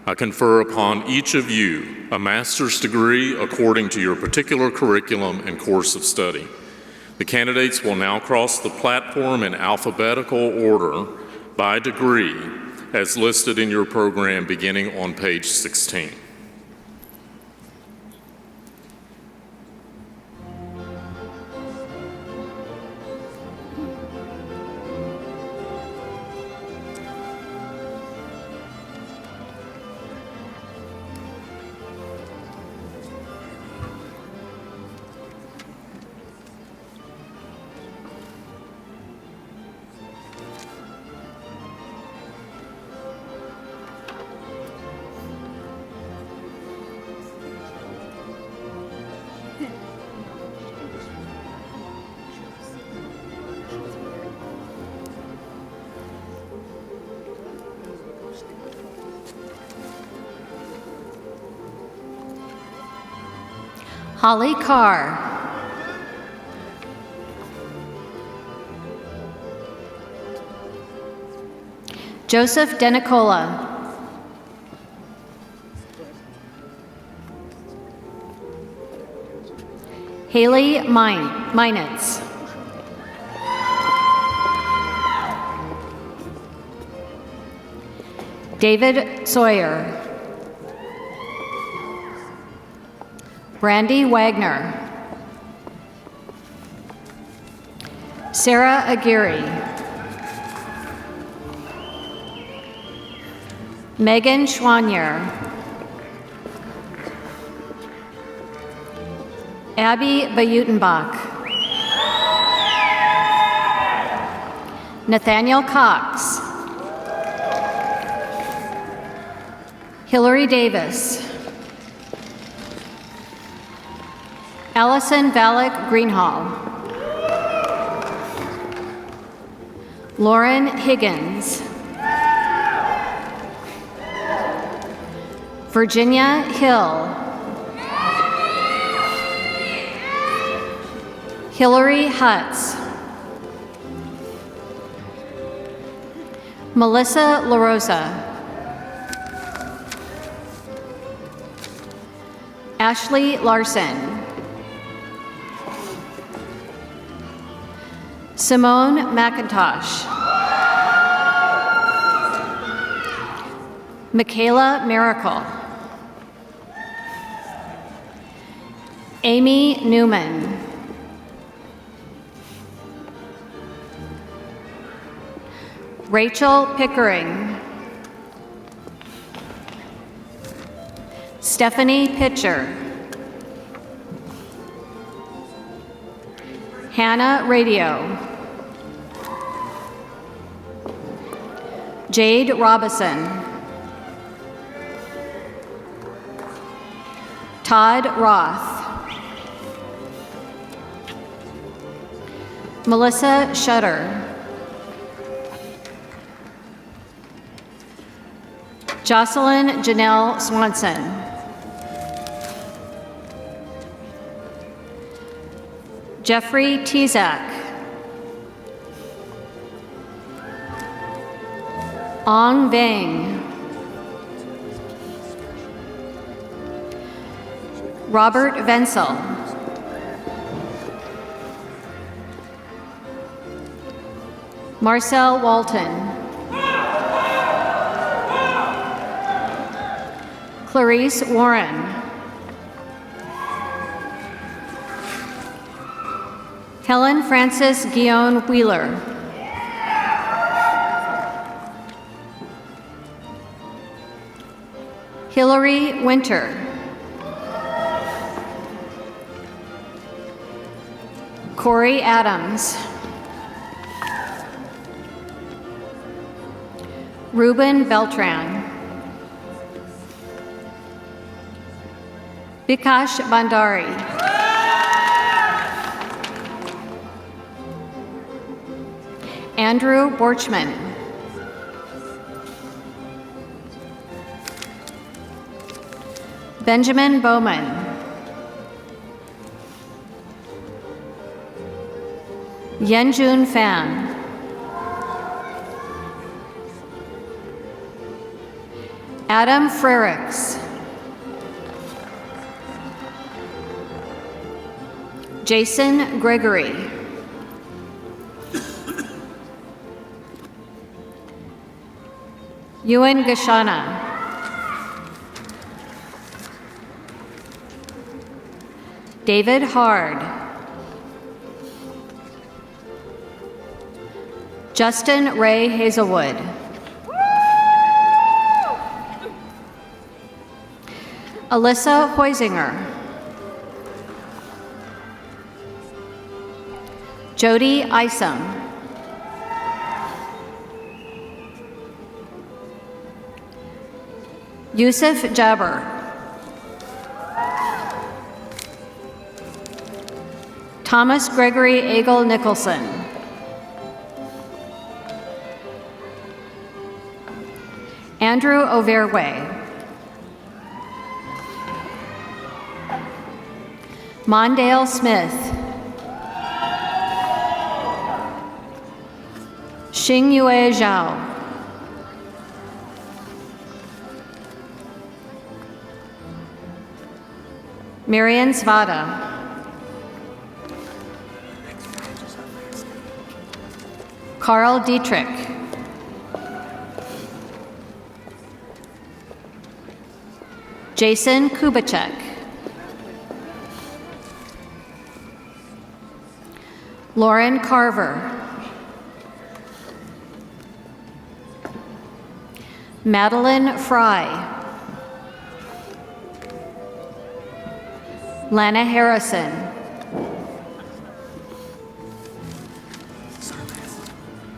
I confer upon each of you a master's degree according to your particular curriculum and course of study. The candidates will now cross the platform in alphabetical order by degree as listed in your program beginning on page 16. Holly Carr. Joseph Denicola. Haley Meinitz. David Sawyer. Brandy Wagner. Sarah Aguirre. Megan Schwanier. Abby Bayutenbach. Nathaniel Cox. Hillary Davis. Allison Valek Greenhall. Lauren Higgins. Virginia Hill. Hillary Hutz. Melissa LaRosa. Ashley Larson. Simone McIntosh. Michaela Miracle. Amy Newman. Rachel Pickering. Stephanie Pitcher. Hannah Radio. Jade Robison. Todd Roth. Melissa Shutter. Jocelyn Janelle Swanson. Jeffrey Tezak. Ong Bang. Robert Venzel. Marcel Walton. Clarice Warren. Helen Frances Guion Wheeler. Hillary Winter. Corey Adams. Ruben Beltran. Vikash Bandari. Andrew Borchman. Benjamin Bowman. Yenjun Fan. Adam Frericks. Jason Gregory. Ewan Gashana. David Hard. Justin Ray Hazelwood. Alyssa Hoisinger. Jody Isom. Yusuf Jabber. Thomas Gregory Agel Nicholson. Andrew Overway. Mondale Smith. Xingyue Zhao. Marian Svada. Carl Dietrich. Jason Kubacek. Lauren Carver. Madeline Fry. Lana Harrison.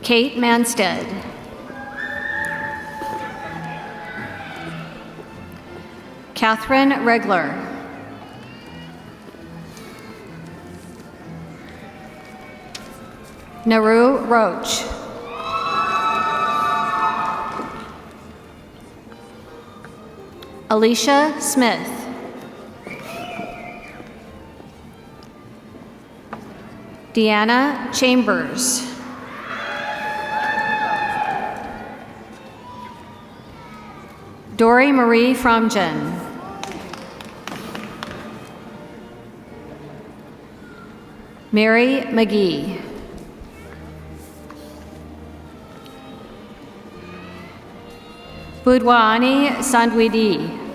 Kate Manstead. Catherine Regler. Naru Roach. Alicia Smith. Deanna Chambers. Dory Marie Fromgen. Mary McGee. Budwani Sandwidi.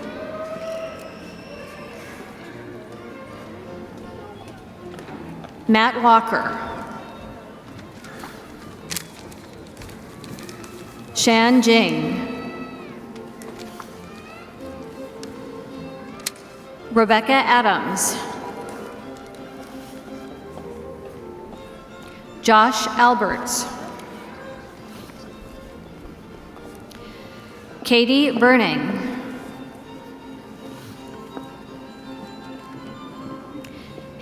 Matt Walker. Shan Jing. Rebecca Adams. Josh Alberts. Katie Burning.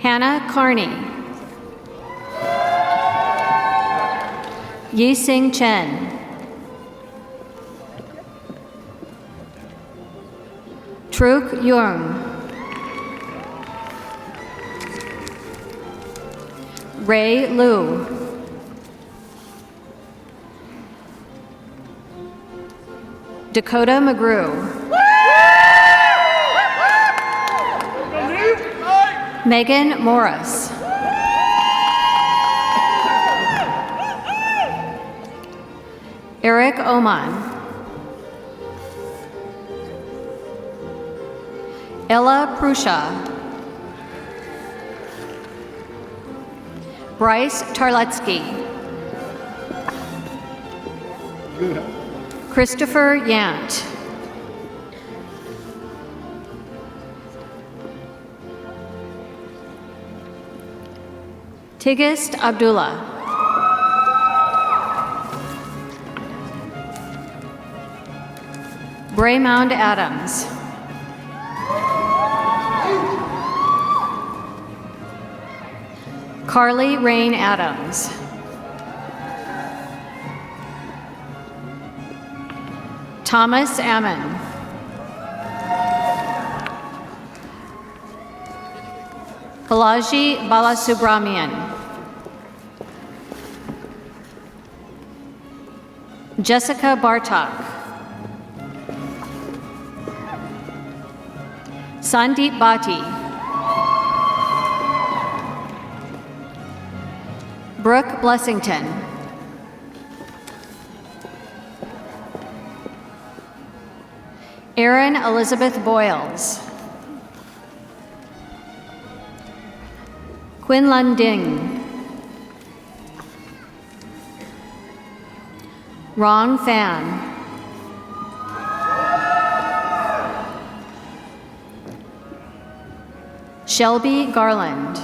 Hannah Carney. Yi Sing Chen. Truk Yung. Ray Liu. Dakota McGrew. Megan Morris. Eric Oman. Ella Prusha. Bryce Tarletsky. Christopher Yant. Tigist Abdullah. Braymound Adams. Carly Rain Adams. Thomas Ammon. Balaji Balasubramanian. Jessica Bartok. Sandeep Bhatti. Brooke Blessington. Erin Elizabeth Boyles. Quinlan Ding. Rong Fan. Shelby Garland.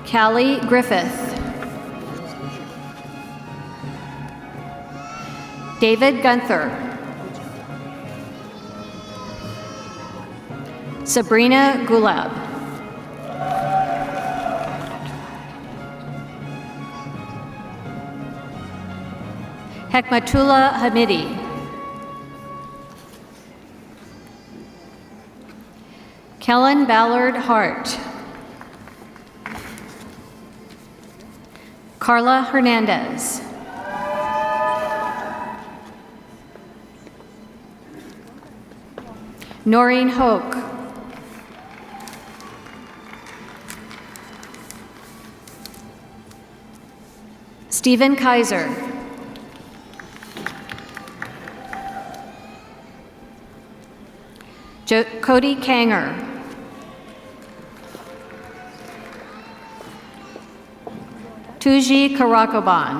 Callie Griffith. David Gunther. Sabrina Gulab. Hekmatullah Hamidi. Kellen Ballard Hart. Carla Hernandez. Noreen Hoke. Stephen Kaiser. Cody Kanger. Tuji Karakoban.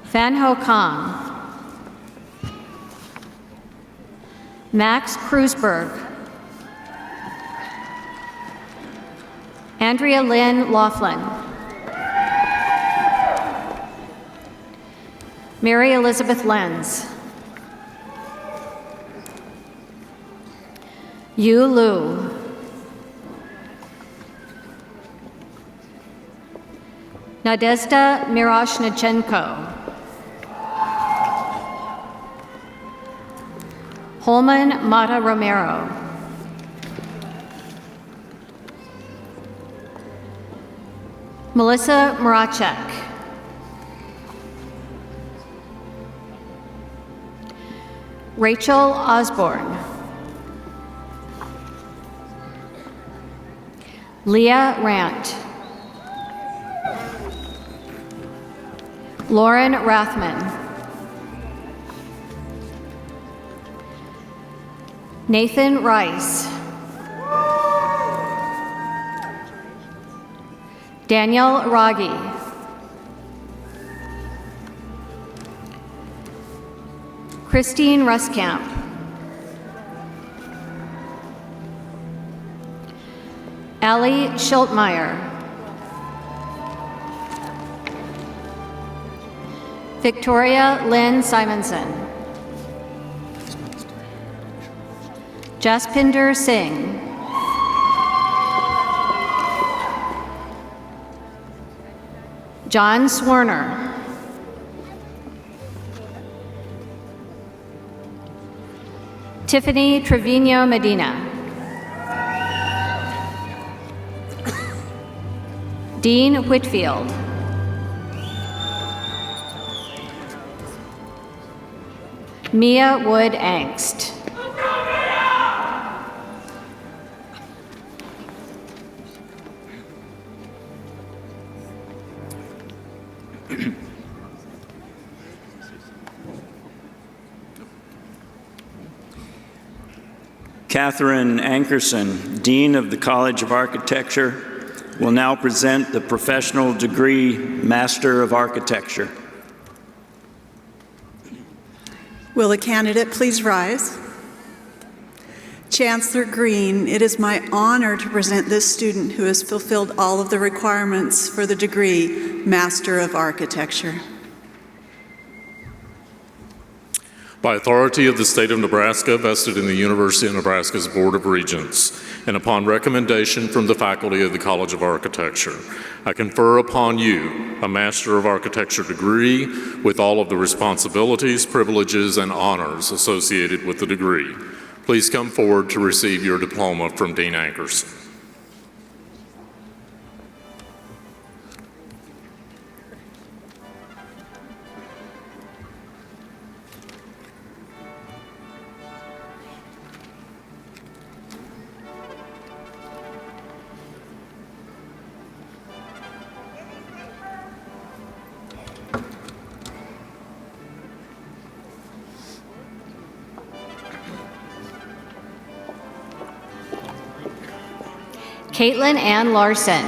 Fan Ho Kang. Max Kreuzberg. Andrea Lynn Laughlin. Mary Elizabeth Lenz. Yu Lu. Nadezhda Miroshnichenko. Holman Mata Romero. Melissa Moracek. Rachel Osborne. Leah Rant. Lauren Rathman. Nathan Rice. Daniel Raggi. Christine Ruskamp. Allie Schultmeyer. Victoria Lynn Simonson. Jaspinder Singh. John Swerner. Tiffany Trevino Medina. Dean Whitfield. Mia Wood Angst. Catherine Ankerson, Dean of the College of Architecture, will now present the professional degree Master of Architecture. Will the candidate please rise? Chancellor Green, it is my honor to present this student who has fulfilled all of the requirements for the degree Master of Architecture. By authority of the state of Nebraska, vested in the University of Nebraska's Board of Regents, and upon recommendation from the faculty of the College of Architecture, I confer upon you a Master of Architecture degree with all of the responsibilities, privileges, and honors associated with the degree. Please come forward to receive your diploma from Dean Ankerson. Caitlin Ann Larson.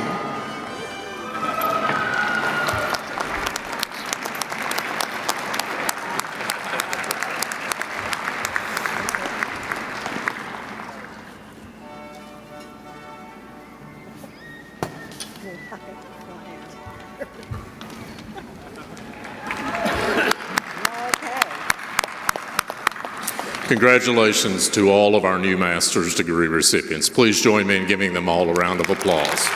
Congratulations to all of our new master's degree recipients. Please join me in giving them all a round of applause.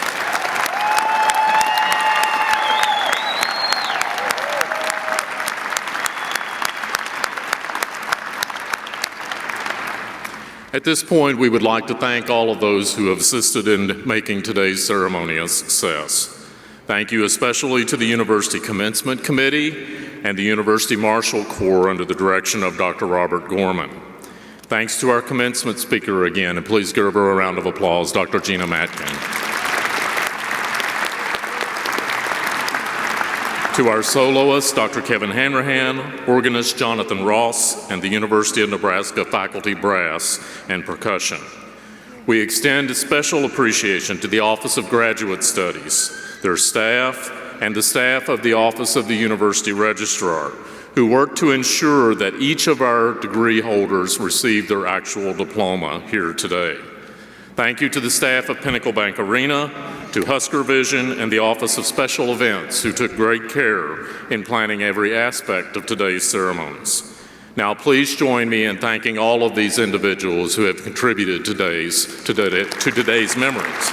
At this point, we would like to thank all of those who have assisted in making today's ceremony a success. Thank you especially to the University Commencement Committee and the University Marshal Corps under the direction of Dr. Robert Gorman. Thanks to our commencement speaker again, and please give her a round of applause, Dr. Gina Matkin. To our soloist, Dr. Kevin Hanrahan, organist Jonathan Ross, and the University of Nebraska faculty brass and percussion. We extend a special appreciation to the Office of Graduate Studies, their staff, and the staff of the Office of the University Registrar, who work to ensure that each of our degree holders receive their actual diploma here today. Thank you to the staff of Pinnacle Bank Arena, to Husker Vision, and the Office of Special Events, who took great care in planning every aspect of today's ceremonies. Now please join me in thanking all of these individuals who have contributed to today's memories.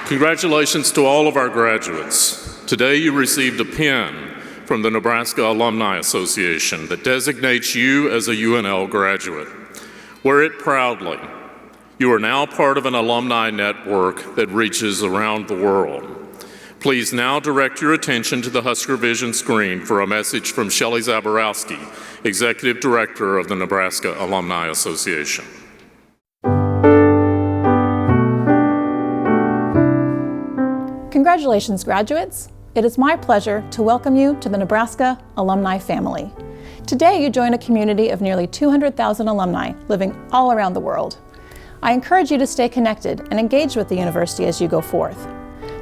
Congratulations to all of our graduates. Today you received a pin from the Nebraska Alumni Association that designates you as a UNL graduate. Wear it proudly. You are now part of an alumni network that reaches around the world. Please now direct your attention to the Husker Vision screen for a message from Shelley Zaborowski, Executive Director of the Nebraska Alumni Association. Congratulations, graduates. It is my pleasure to welcome you to the Nebraska Alumni family. Today, you join a community of nearly 200,000 alumni living all around the world. I encourage you to stay connected and engaged with the university as you go forth.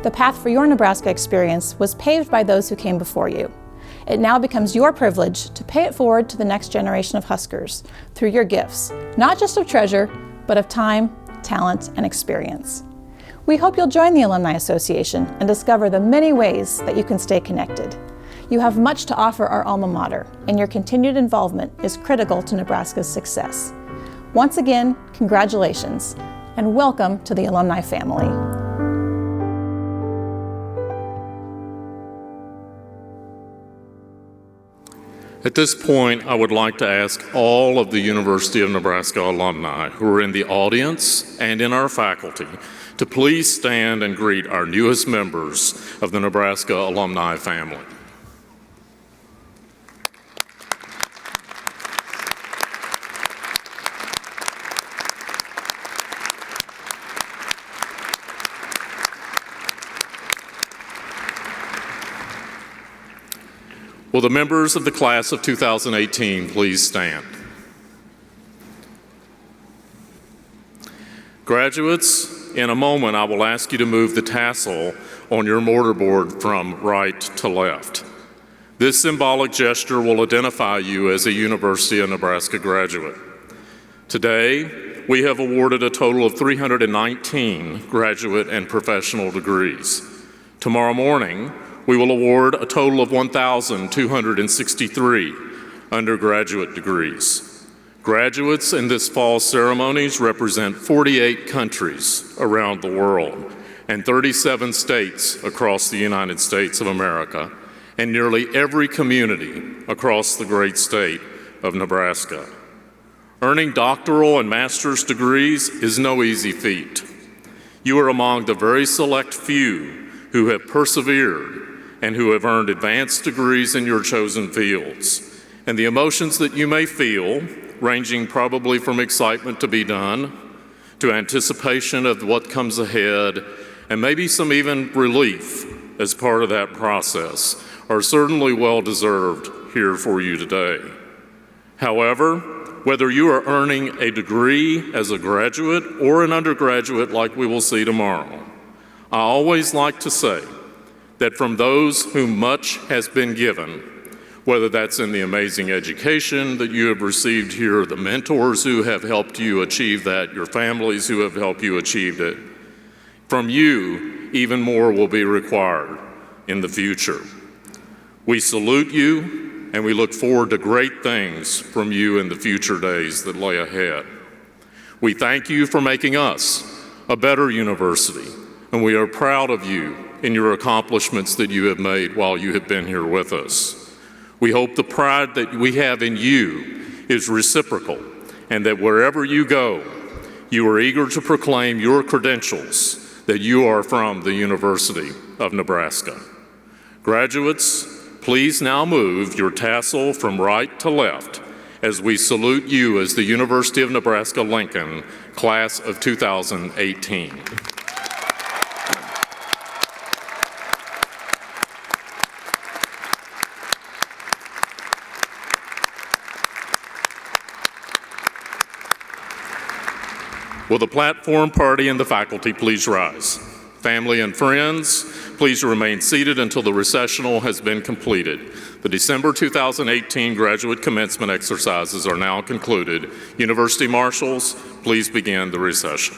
The path for your Nebraska experience was paved by those who came before you. It now becomes your privilege to pay it forward to the next generation of Huskers through your gifts, not just of treasure, but of time, talent, and experience. We hope you'll join the Alumni Association and discover the many ways that you can stay connected. You have much to offer our alma mater, and your continued involvement is critical to Nebraska's success. Once again, congratulations, and welcome to the Alumni family. At this point, I would like to ask all of the University of Nebraska alumni who are in the audience and in our faculty to please stand and greet our newest members of the Nebraska alumni family. Will the members of the class of 2018 please stand? Graduates, in a moment I will ask you to move the tassel on your mortarboard from right to left. This symbolic gesture will identify you as a University of Nebraska graduate. Today, we have awarded a total of 319 graduate and professional degrees. Tomorrow morning, we will award a total of 1,263 undergraduate degrees. Graduates in this fall's ceremonies represent 48 countries around the world and 37 states across the United States of America and nearly every community across the great state of Nebraska. Earning doctoral and master's degrees is no easy feat. You are among the very select few who have persevered and who have earned advanced degrees in your chosen fields. And the emotions that you may feel, ranging probably from excitement to be done, to anticipation of what comes ahead, and maybe some even relief as part of that process, are certainly well-deserved here for you today. However, whether you are earning a degree as a graduate or an undergraduate like we will see tomorrow, I always like to say that from those whom much has been given, whether that's in the amazing education that you have received here, the mentors who have helped you achieve that, your families who have helped you achieve it, from you, even more will be required in the future. We salute you, and we look forward to great things from you in the future days that lay ahead. We thank you for making us a better university, and we are proud of you in your accomplishments that you have made while you have been here with us. We hope the pride that we have in you is reciprocal, and that wherever you go, you are eager to proclaim your credentials that you are from the University of Nebraska. Graduates, please now move your tassel from right to left as we salute you as the University of Nebraska-Lincoln Class of 2018. Will the platform party and the faculty please rise? Family and friends, please remain seated until the recessional has been completed. The December 2018 graduate commencement exercises are now concluded. University marshals, please begin the recession.